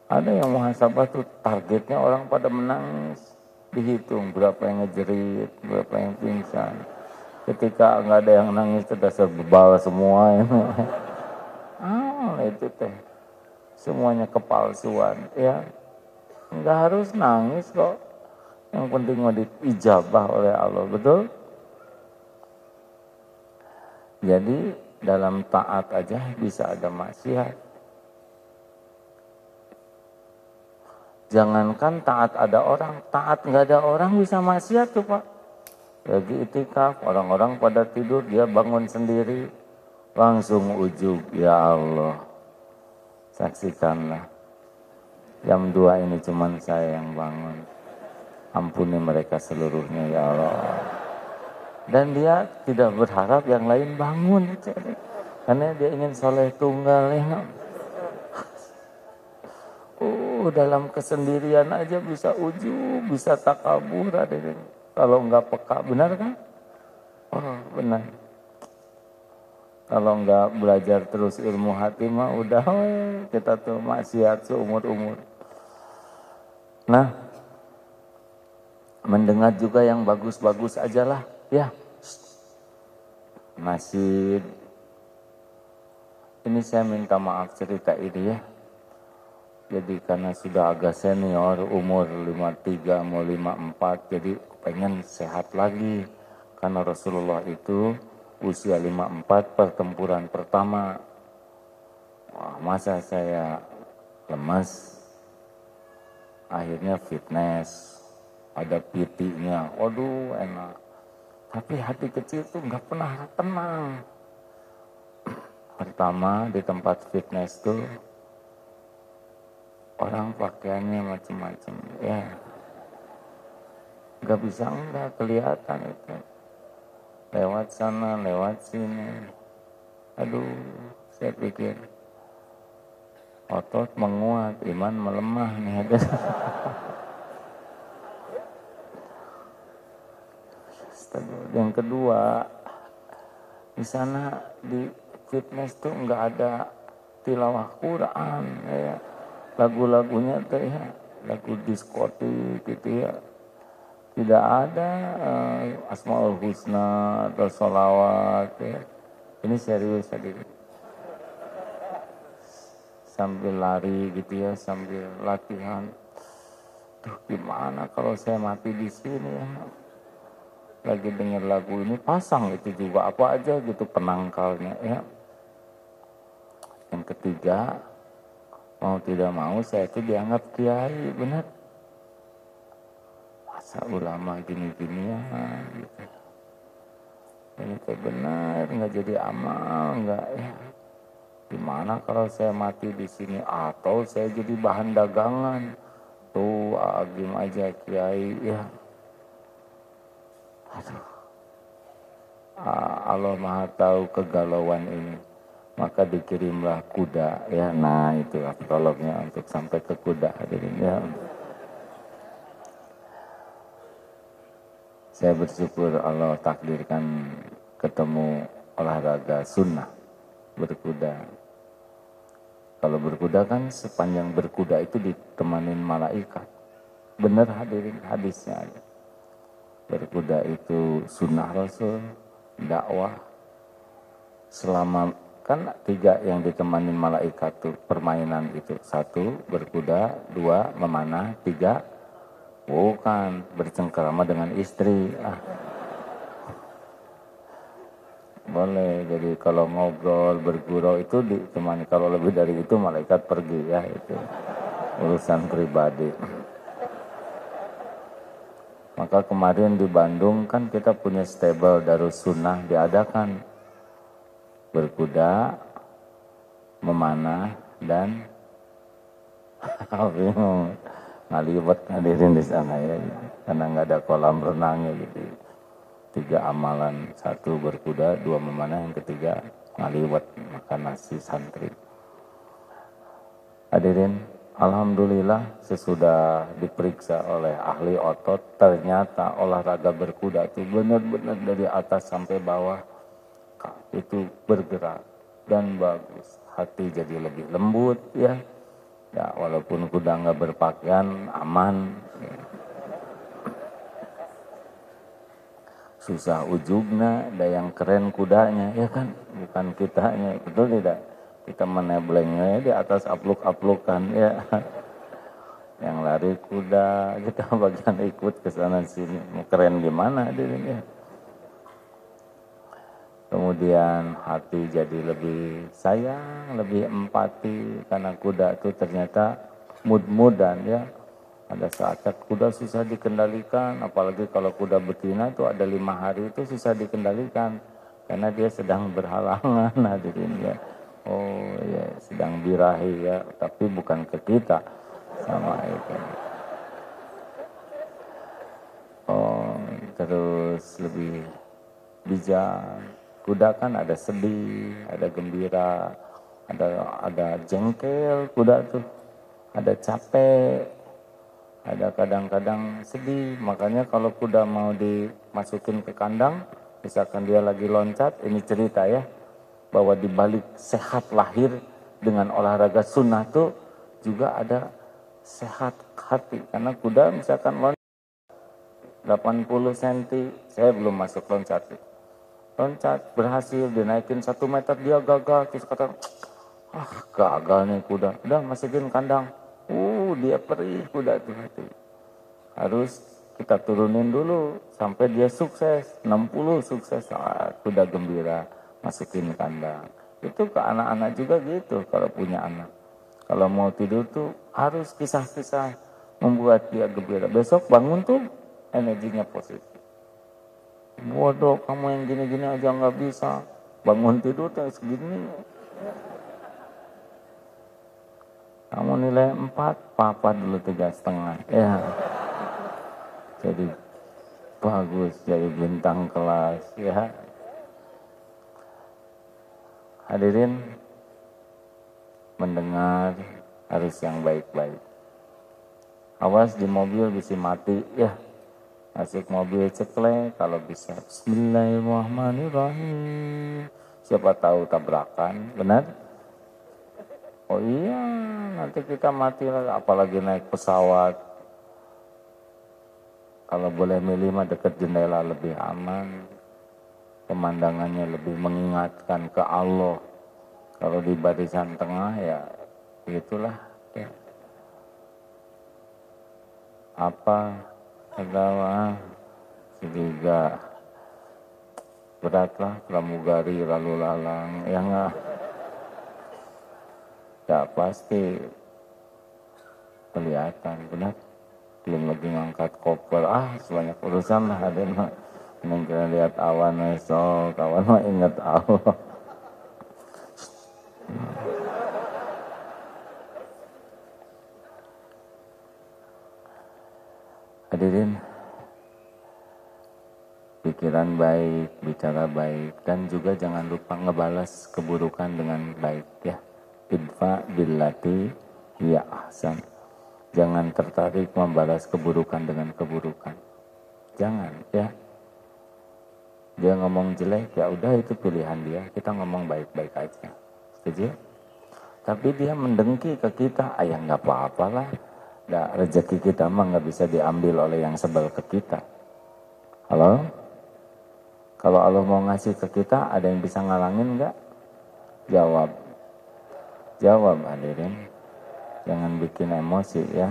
Ada yang muhasabah tuh targetnya orang pada menangis. Dihitung berapa yang ngejerit, berapa yang pingsan. Ketika nggak ada yang nangis, sudah sebebal semua. Itu teh. Semuanya kepalsuan. Ya, nggak harus nangis kok. Yang penting mau diijabah oleh Allah, betul? Jadi dalam taat aja bisa ada maksiat. Jangankan taat ada orang, taat nggak ada orang bisa maksiat tuh Pak. Lagi itikaf, orang-orang pada tidur, dia bangun sendiri, langsung ujub, ya Allah. Saksikanlah, jam 2 ini cuman saya yang bangun. Ampuni mereka seluruhnya ya Allah. Dan dia tidak berharap yang lain bangun, karena dia ingin soleh tunggal ya. Dalam kesendirian aja bisa ujub, bisa takabur. Kalau nggak peka, benar kan? Oh benar. Kalau nggak belajar terus ilmu hati mah udah kita tuh maksiat seumur-umur. Nah, mendengar juga yang bagus-bagus aja lah, ya. Nasyid. Ini saya minta maaf cerita ini ya. Jadi karena sudah agak senior, umur 53 mau 54, jadi pengen sehat lagi. Karena Rasulullah itu usia 54 pertempuran pertama. Wah, masa saya lemas? Akhirnya fitness, ada PT-nya, waduh enak. Tapi hati kecil tuh nggak pernah tenang. Pertama di tempat fitness tuh orang pakaiannya macam-macam, ya. Nggak bisa enggak kelihatan itu. Lewat sana, lewat sini. Aduh, saya pikir otot menguat, iman melemah nih ada. Yang kedua, di sana di fitness tuh nggak ada tilawah Quran, ya. Lagu-lagunya tuh ya, lagu diskotik gitu ya. Tidak ada Asmaul Husna atau sholawat ya. Ini serius tadi. Sambil lari gitu ya, sambil latihan. Tuh gimana kalau saya mati di sini ya. Lagi denger lagu ini pasang itu juga apa aja gitu penangkalnya ya. Yang ketiga, mau tidak mau saya itu dianggap kiai, benar. Masa ulama gini-gini ya gitu. Ini kayak benar, nggak jadi amal, nggak ya. Gimana kalau saya mati di sini atau saya jadi bahan dagangan? Tuh agim aja kiai ya. Aduh. Allah Maha tahu kegalauan ini. Maka dikirimlah kuda ya. Nah itu tolongnya untuk sampai ke kuda hadirin ya. Saya bersyukur Allah takdirkan ketemu olahraga sunnah berkuda. Kalau berkuda kan sepanjang berkuda itu ditemanin malaikat. Benar hadirin, hadisnya ada. Berkuda itu sunnah Rasul, dakwah. Selama kan 3 yang ditemanin malaikat tuh permainan itu. 1 berkuda, 2 memanah, 3 bukan bercengkerama dengan istri. Boleh, jadi kalau ngobrol bergurau itu ditemani. Kalau lebih dari itu malaikat pergi ya, itu urusan pribadi. Maka kemarin di Bandung kan kita punya stable Darus Sunnah diadakan. Berkuda, memanah, dan ngalibet hadirin di sana ya. Karena nggak ada kolam renangnya gitu. 3 amalan, 1 berkuda, 2 memanah, yang ketiga ngaliwat makan nasi santri. Hadirin, alhamdulillah sesudah diperiksa oleh ahli otot, ternyata olahraga berkuda itu benar-benar dari atas sampai bawah itu bergerak dan bagus. Hati jadi lebih lembut ya. Ya walaupun kuda nggak berpakaian aman. Ya. Susah ujungnya, ada yang keren kudanya, ya kan? Bukan kitanya, betul tidak? Kita meneblengnya di atas apluk-aplukan, ya. Yang lari kuda, kita bagian ikut ke sana sini. Mau keren gimana dirinya? Kemudian hati jadi lebih sayang, lebih empati, karena kuda itu ternyata mud-mudan, ya. Ada saatnya kuda susah dikendalikan, apalagi kalau kuda betina itu ada 5 hari itu susah dikendalikan karena dia sedang berhalangan hadirin ya. Oh ya, sedang birahi ya, tapi bukan ke kita sama itu. Oh, terus lebih bijak. Kuda kan ada sedih, ada gembira, ada jengkel kuda tuh, ada capek, ada kadang-kadang sedih. Makanya kalau kuda mau dimasukin ke kandang, misalkan dia lagi loncat, ini cerita ya, bahwa di balik sehat lahir dengan olahraga sunnah tuh juga ada sehat hati. Karena kuda misalkan loncat 80 cm, saya belum masuk loncat. Loncat berhasil dinaikin 1 meter, dia gagal, terus kata, gagal nih kuda, udah masukin kandang. Dia perih kuda tuh hati. Harus kita turunin dulu sampai dia sukses, 60 sukses, kuda gembira masukin kandang. Itu ke anak-anak juga gitu kalau punya anak. Kalau mau tidur tuh harus kisah-kisah membuat dia gembira. Besok bangun tuh energinya positif. Bodoh, kamu yang gini-gini aja nggak bisa. Bangun tidur tuh segini. Kamu nilai 4, papa dulu 3,5. Ya. Jadi bagus, jadi bintang kelas ya. Hadirin, mendengar harus yang baik-baik. Awas di mobil bisa mati ya. Masuk mobil ceklek, kalau bisa Bismillahirrahmanirrahim. Siapa tahu tabrakan, benar? Oh iya, nanti kita mati lagi, apalagi naik pesawat. Kalau boleh milih mah dekat jendela lebih aman. Pemandangannya lebih mengingatkan ke Allah. Kalau di barisan tengah ya itulah ya. Apa adalah juga beratlah pramugari lalu lalang ya enggak. Ya pasti kelihatan, benar. Belum lagi ngangkat koper, sebanyak urusan lah ada mah. Mending kita lihat awan esok, awan mah ingat Allah. Hadirin, pikiran baik, bicara baik, dan juga jangan lupa ngebalas keburukan dengan baik ya. Idfa billati hiya ahsan. Jangan tertarik membalas keburukan dengan keburukan. Jangan ya. Dia ngomong jelek, ya udah itu pilihan dia. Kita ngomong baik-baik aja. Setuju? Tapi dia mendengki ke kita, ya nggak apa-apalah. Nah, rezeki kita mah nggak bisa diambil oleh yang sebel ke kita. Halo? Kalau Allah mau ngasih ke kita, ada yang bisa ngalangin nggak? Jawab. Jawab hadirin. Jangan bikin emosi ya.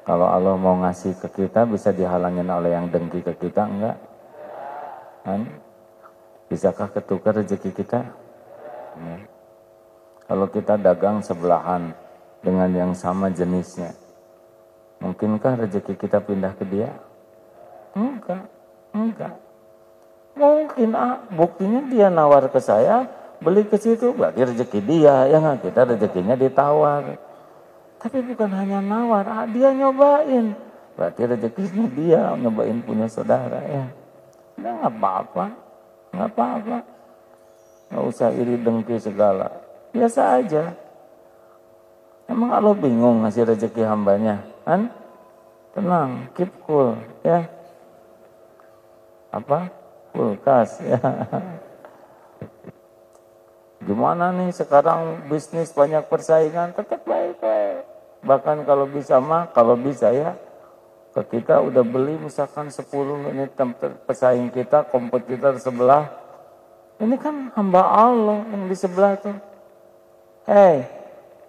Kalau Allah mau ngasih ke kita, bisa dihalangin oleh yang dengki ke kita enggak? Kan? Bisakah ketukar rezeki kita? Ya. Kalau kita dagang sebelahan dengan yang sama jenisnya, mungkinkah rezeki kita pindah ke dia? Enggak. Mungkin buktinya dia nawar ke saya, beli ke situ, berarti rezeki dia, ya nggak? Kita rezekinya ditawar. Tapi bukan hanya nawar, dia nyobain, berarti rezekinya dia nyobain punya saudara ya. Udah nggak apa-apa. Nggak usah iri dengki segala. Biasa aja. Emang Allah bingung ngasih rezeki hambanya, kan? Tenang, keep cool, ya. Apa? Kulkas, ya. Gimana nih sekarang bisnis banyak persaingan, tetap baik-baik. Bahkan kalau bisa ya, ke kita udah beli misalkan 10 ini pesaing kita, kompetitor sebelah. Ini kan hamba Allah yang di sebelah tuh. Hei,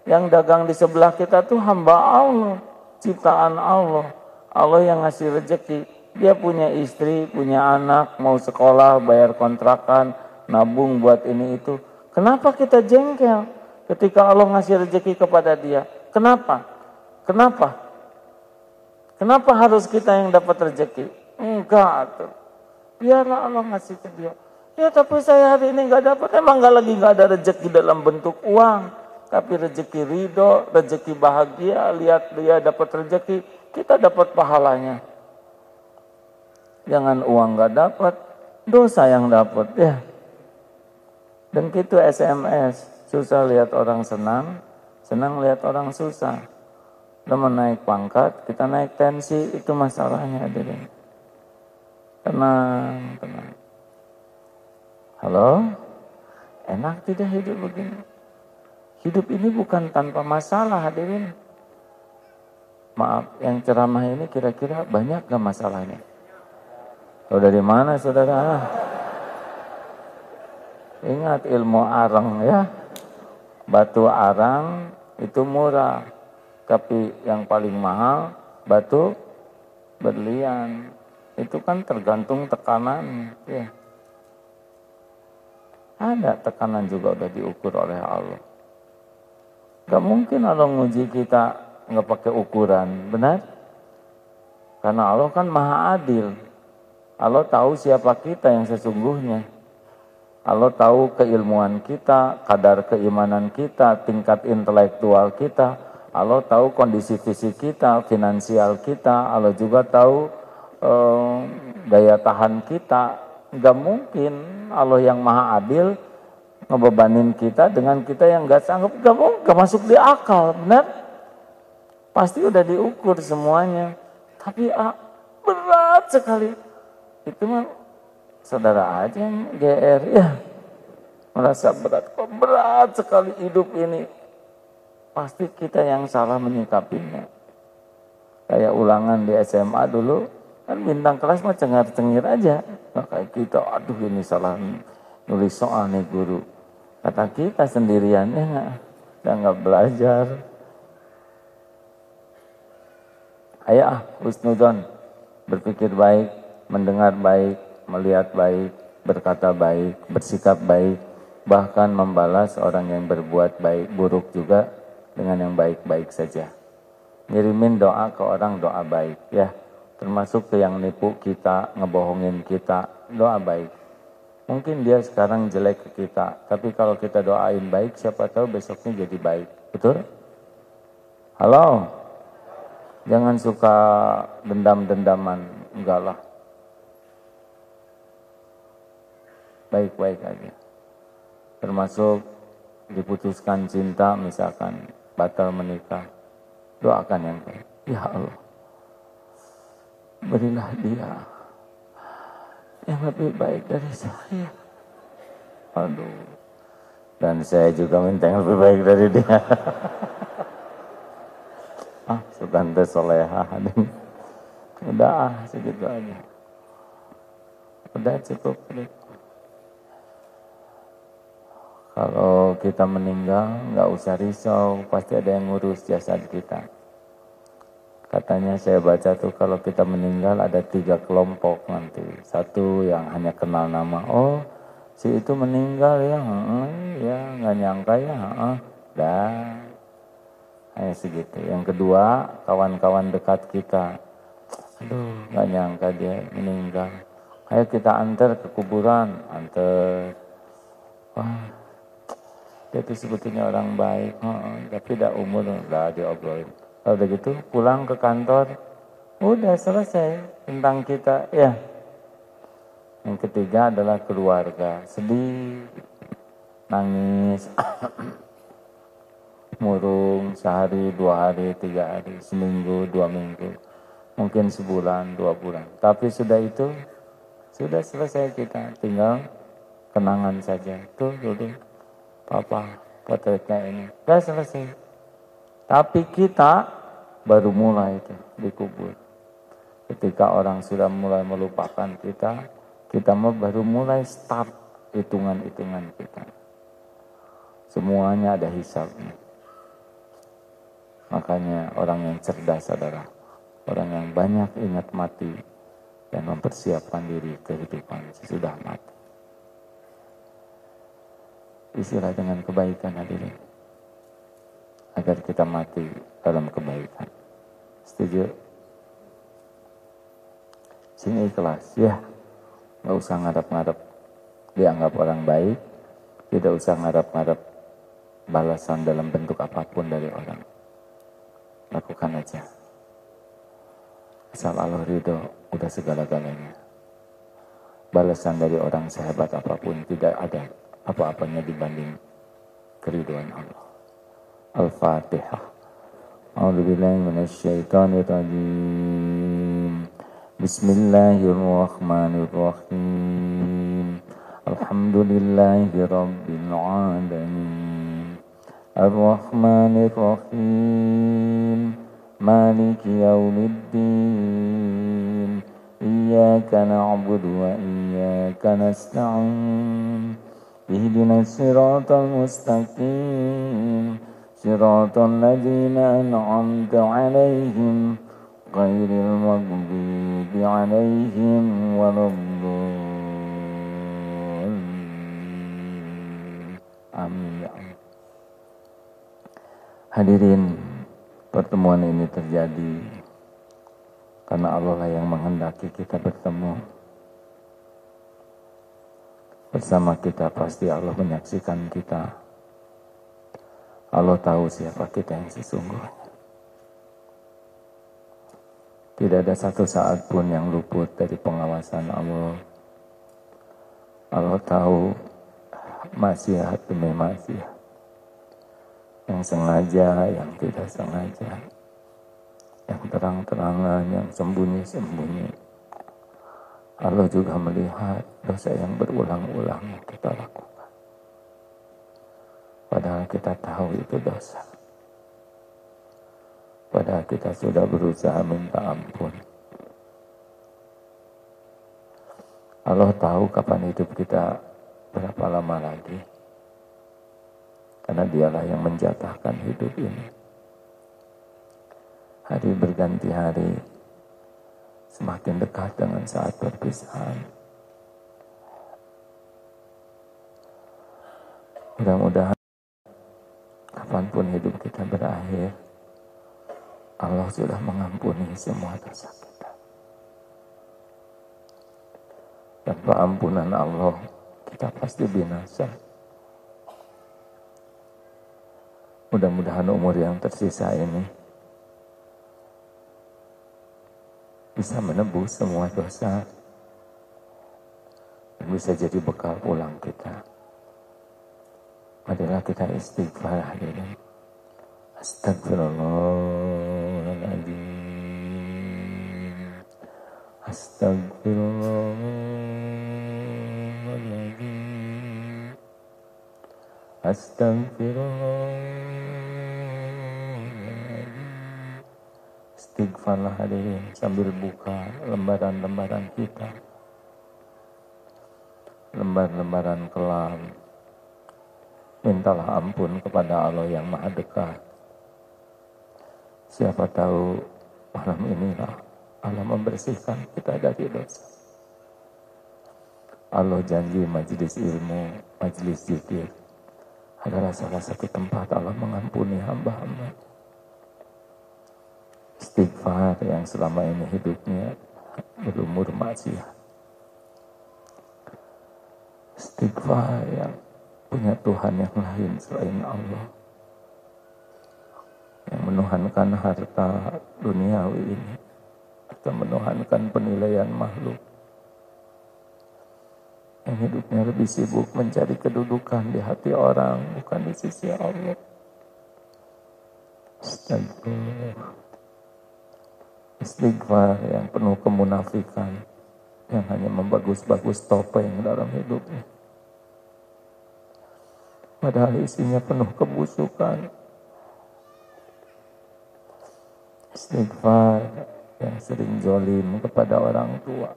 yang dagang di sebelah kita tuh hamba Allah, ciptaan Allah. Allah yang ngasih rezeki. Dia punya istri, punya anak, mau sekolah, bayar kontrakan, nabung buat ini itu. Kenapa kita jengkel ketika Allah ngasih rezeki kepada dia? Kenapa? Kenapa harus kita yang dapat rezeki? Enggak tuh. Biarlah Allah ngasih ke dia. Ya tapi saya hari ini nggak dapat. Emang nggak ada rezeki dalam bentuk uang. Tapi rezeki ridho, rezeki bahagia. Lihat dia dapat rezeki, kita dapat pahalanya. Jangan uang nggak dapat, dosa yang dapat ya. Dan gitu SMS, susah lihat orang senang, senang lihat orang susah. Udah naik pangkat, kita naik tensi, itu masalahnya hadirin. Tenang. Halo? Enak tidak hidup begini? Hidup ini bukan tanpa masalah hadirin. Maaf, yang ceramah ini kira-kira banyak gak masalahnya? Tahu dari mana saudara? Ingat ilmu arang ya. Batu arang itu murah. Tapi yang paling mahal batu berlian. Itu kan tergantung tekanan ya. Ada tekanan juga udah diukur oleh Allah. Gak mungkin Allah nguji kita nggak pakai ukuran, benar? Karena Allah kan maha adil. Allah tahu siapa kita yang sesungguhnya. Allah tahu keilmuan kita, kadar keimanan kita, tingkat intelektual kita. Allah tahu kondisi fisik kita, finansial kita. Allah juga tahu daya tahan kita. Gak mungkin Allah yang maha adil ngebebanin kita dengan kita yang gak sanggup. Gak masuk di akal, benar? Pasti udah diukur semuanya. Tapi berat sekali. Itu mah saudara aja yang GR ya. Merasa berat. Kok berat sekali hidup ini. Pasti kita yang salah menyikapinya. Kayak ulangan di SMA dulu. Kan bintang kelas mah cengar-cengir aja. Nah, kayak kita, aduh ini salah nulis soal nih guru. Kata kita sendiriannya nggak belajar. Ayo husnudon, berpikir baik, mendengar baik, melihat baik, berkata baik, bersikap baik, bahkan membalas orang yang berbuat baik buruk juga dengan yang baik-baik saja. Ngirimin doa ke orang, doa baik ya. Termasuk ke yang nipu kita, ngebohongin kita, doa baik. Mungkin dia sekarang jelek ke kita, tapi kalau kita doain baik, siapa tahu besoknya jadi baik. Betul? Halo? Jangan suka dendam-dendaman, enggak lah. Baik-baik aja. Termasuk diputuskan cinta, misalkan batal menikah, doakan yang baik. Ya Allah, berilah dia yang lebih baik dari saya. Aduh. Dan saya juga minta yang lebih baik dari dia. Sugante soleha. Udah segitu aja. Udah cukup. Kalau kita meninggal, nggak usah risau, pasti ada yang ngurus jasad kita. Katanya saya baca tuh kalau kita meninggal ada 3 kelompok nanti. Satu yang hanya kenal nama, oh si itu meninggal ya, ya nggak nyangka ya, dah. Hanya segitu. Yang kedua, kawan-kawan dekat kita, aduh nggak nyangka dia meninggal. Ayo kita antar ke kuburan, antar. Wah, dia itu sebetulnya orang baik, tapi dah umur udah diobrolin. Kalau udah gitu pulang ke kantor, udah selesai tentang kita ya. Yang ketiga adalah keluarga, sedih. nangis, murung sehari, 2 hari, 3 hari, seminggu, 2 minggu, mungkin sebulan, 2 bulan. Tapi sudah itu, sudah selesai kita, tinggal kenangan saja. Tuh dulu, papa potretnya ini, sudah selesai. Tapi kita baru mulai itu dikubur. Ketika orang sudah mulai melupakan kita, kita baru mulai start hitungan-hitungan kita. Semuanya ada hisabnya. Makanya orang yang cerdas adalah orang yang banyak ingat mati dan mempersiapkan diri kehidupan sesudah mati. Isilah dengan kebaikan hadirin, agar kita mati dalam kebaikan. Setuju? Sini ikhlas ya, nggak usah ngarep-ngarep dianggap orang baik, tidak usah ngarep-ngarep balasan dalam bentuk apapun dari orang. Lakukan aja. Asal Allah ridho, udah segala-galanya. Balasan dari orang sehebat apapun tidak ada apa-apanya dibanding keriduan Allah. Al-Fatihah. A'udzubillahi minasyaitonirrajim. Bismillahirrahmanirrahim. Alhamdulillahi rabbil alamin. Ar-Rahmanir-Rahim. Maliki yaumiddin. Iyyaka na'budu wa iyyaka nasta'in. Ihdinas siratal mustaqim. Siratal ladzina an'amta 'alaihim ghairil maghdubi 'alaihim waladdallin. Amin ya Allah. Hadirin, pertemuan ini terjadi karena Allah lah yang menghendaki kita bertemu. Bersama kita pasti Allah menyaksikan kita. Allah tahu siapa kita yang sesungguhnya. Tidak ada satu saat pun yang luput dari pengawasan Allah. Allah tahu maksiat demi maksiat. Yang sengaja, yang tidak sengaja. Yang terang-terangan, yang sembunyi-sembunyi. Allah juga melihat dosa yang berulang-ulang yang kita lakukan. Padahal kita tahu itu dosa. Padahal kita sudah berusaha minta ampun. Allah tahu kapan hidup kita berapa lama lagi. Karena dialah yang menjatahkan hidup ini. Hari berganti hari, semakin dekat dengan saat perpisahan. Mudah-mudahan kapanpun hidup kita berakhir, Allah sudah mengampuni semua dosa kita. Tanpa ampunan Allah, kita pasti binasa. Mudah-mudahan umur yang tersisa ini bisa menebus semua dosa dan bisa jadi bekal pulang kita. Marilah kita istighfar hadirin. Astagfirullahaladzim. Astagfirullahaladzim. Astagfirullahaladzim. Istighfarlah hadirin sambil buka lembaran-lembaran kita. Lembar-lembaran kelam. Mintalah ampun kepada Allah yang maha dekat. Siapa tahu malam inilah Allah membersihkan kita dari dosa. Allah janji majelis ilmu, majelis zikir adalah salah satu tempat Allah mengampuni hamba-hamba. Istighfar yang selama ini hidupnya berumur maksiat. Istighfar yang punya Tuhan yang lain selain Allah. Yang menuhankan harta duniawi ini. Atau menuhankan penilaian makhluk. yang hidupnya lebih sibuk mencari kedudukan di hati orang, bukan di sisi Allah. Astagfirullah. Istighfar yang penuh kemunafikan, yang hanya membagus-bagus topeng dalam hidupnya, padahal isinya penuh kebusukan. Istighfar yang sering zalim kepada orang tua,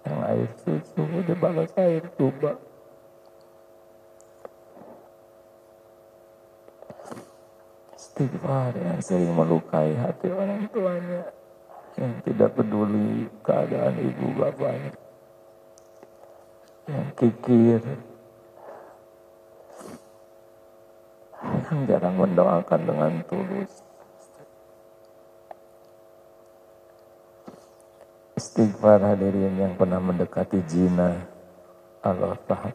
yang air susu dibalas air tuba. Istighfar yang sering melukai hati orang tuanya, yang tidak peduli keadaan ibu bapaknya, yang kikir, yang jarang mendoakan dengan tulus. Istighfar hadirin yang pernah mendekati zina, Allah tahu.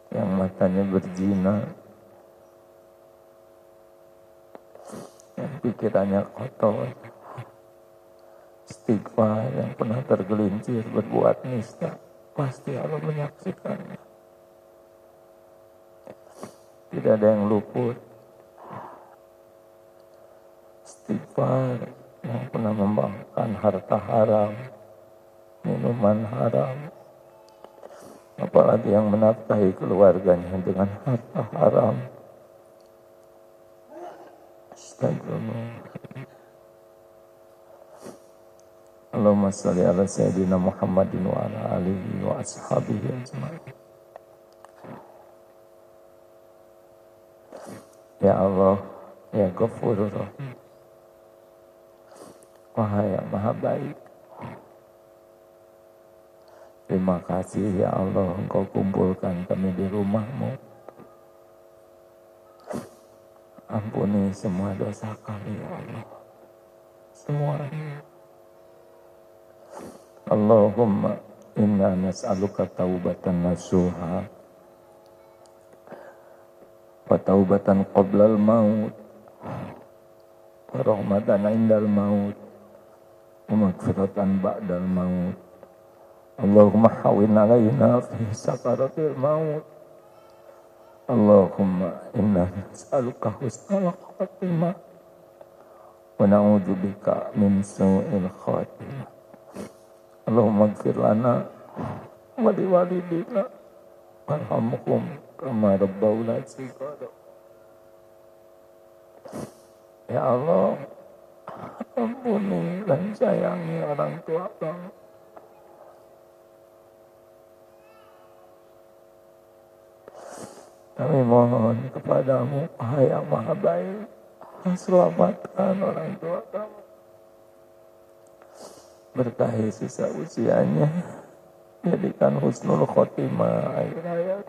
Yang matanya berzina, yang pikirannya kotor. Istighfar yang pernah tergelincir berbuat nista, pasti Allah menyaksikannya. Tidak ada yang luput. Istighfar yang pernah membangkang harta haram, minuman haram, apalagi yang menafkahi keluarganya dengan harta haram. Astagfirullah. Allahumma salli ala Sayyidina Muhammadin wa ala alihi wa ashabihi ajma'in. Ya Allah, ya Ghafurur Rahim, Wahai yang Maha Baik, terima kasih ya Allah, Engkau kumpulkan kami di rumah-Mu. Ampuni semua dosa kami ya Allah, semuanya. Allahumma inna nas'aluka taubatan nasuha wa taubatan qoblal maut wa rahmatan indal maut wa maghfiratan ba'dal maut. Allahumma hawin alaina fi sakaratil maut. Allahumma inna nas'aluka husnal khatimah wa na'udzubika min su'il khatimah. Allahumma ighfir lana wa liwalidina warhamhum kama rabbawna shighara. Ya Allah, ampuni dan sayangi orang tua kami. Kami mohon kepadamu, Wahai yang Maha Baik, selamatkan orang tua kami. Berkahi sisa usianya, jadikan husnul khotimah akhir hayat.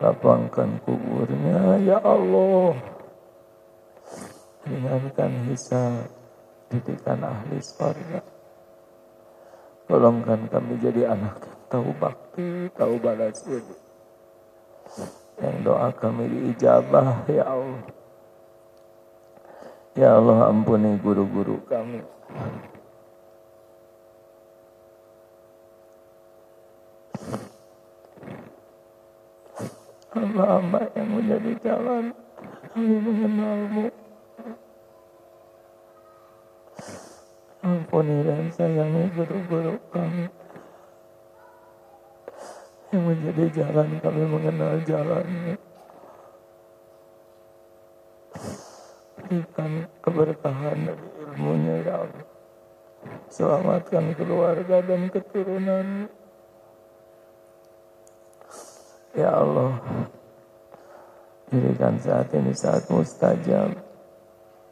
Lapangkan kuburnya, ya Allah. Ringankan hisab, didikan ahli surga. Tolongkan kami jadi anak yang tahu bakti, tahu balas budi. Yang doa kami diijabah, ya Allah. Ya Allah, ampuni guru-guru kami. Hamba-hamba yang menjadi jalan kami mengenalmu. Ampuni dan sayangi guru-guru kami yang menjadi jalan kami mengenal jalannya. Berikan keberkahan dari ilmunya ya Allah. Selamatkan keluarga dan keturunan. Ya Allah, jadikan saat ini saat mustajab.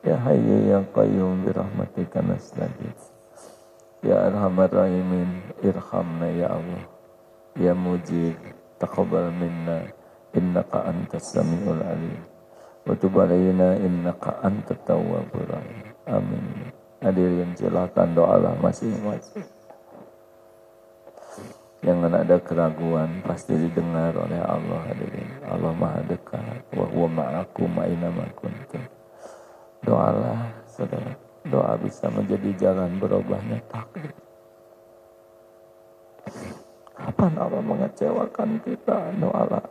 Ya Hayyu ya Qayyum birahmatika nastaghits. Ya Arhamar Rahimin irhamna ya Allah. Ya Mujib taqabbal minna innaka antas samiul alim. Wa tub alaina innaka antat tawwabur rahim. Amin. Hadirin silakan doalah masing-masing. Jangan ada keraguan, pasti didengar oleh Allah hadirin. Allah Maha dekat. Wa huwa ma'akum aina ma kuntum. Doalah, saudara. Doa bisa menjadi jalan berubahnya takdir. kapan Allah mengecewakan kita? Allah.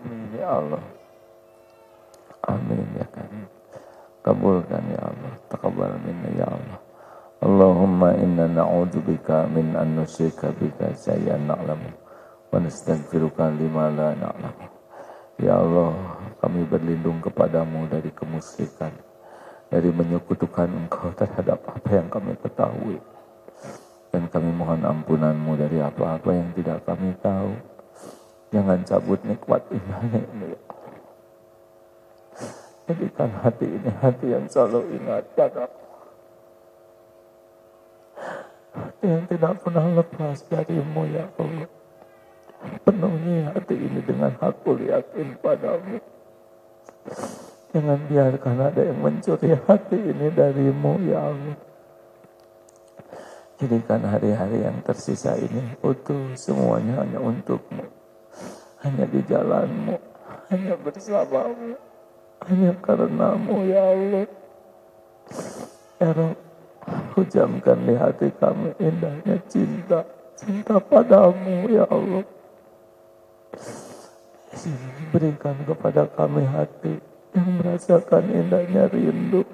Amin ya Allah. Amin ya Karim. Kabulkan ya Allah. Taqabbal minna ya Allah. Allahumma inna na'udzubika min an nusyrika bika syai'an na'lamu wa nastaghfiruka lima la na'lamu. Ya Allah, kami berlindung kepadamu dari kemusyrikan, dari menyekutukan Engkau terhadap apa yang kami ketahui, dan kami mohon ampunanmu dari apa-apa yang tidak kami tahu. Jangan cabut nikmat iman ini. Jadikan hati ini hati yang selalu ingat padamu, hati yang tidak pernah lepas darimu ya Allah. Penuhi hati ini dengan hakul yakin padamu. Jangan biarkan ada yang mencuri hati ini darimu ya Allah. Jadikan hari-hari yang tersisa ini utuh semuanya hanya untukmu, hanya di jalanmu, hanya bersamamu, hanya karenamu ya Allah. Ya Rabb, hujamkan di hati kami indahnya cinta padamu ya Allah. Berikan kepada kami hati yang merasakan indahnya rindu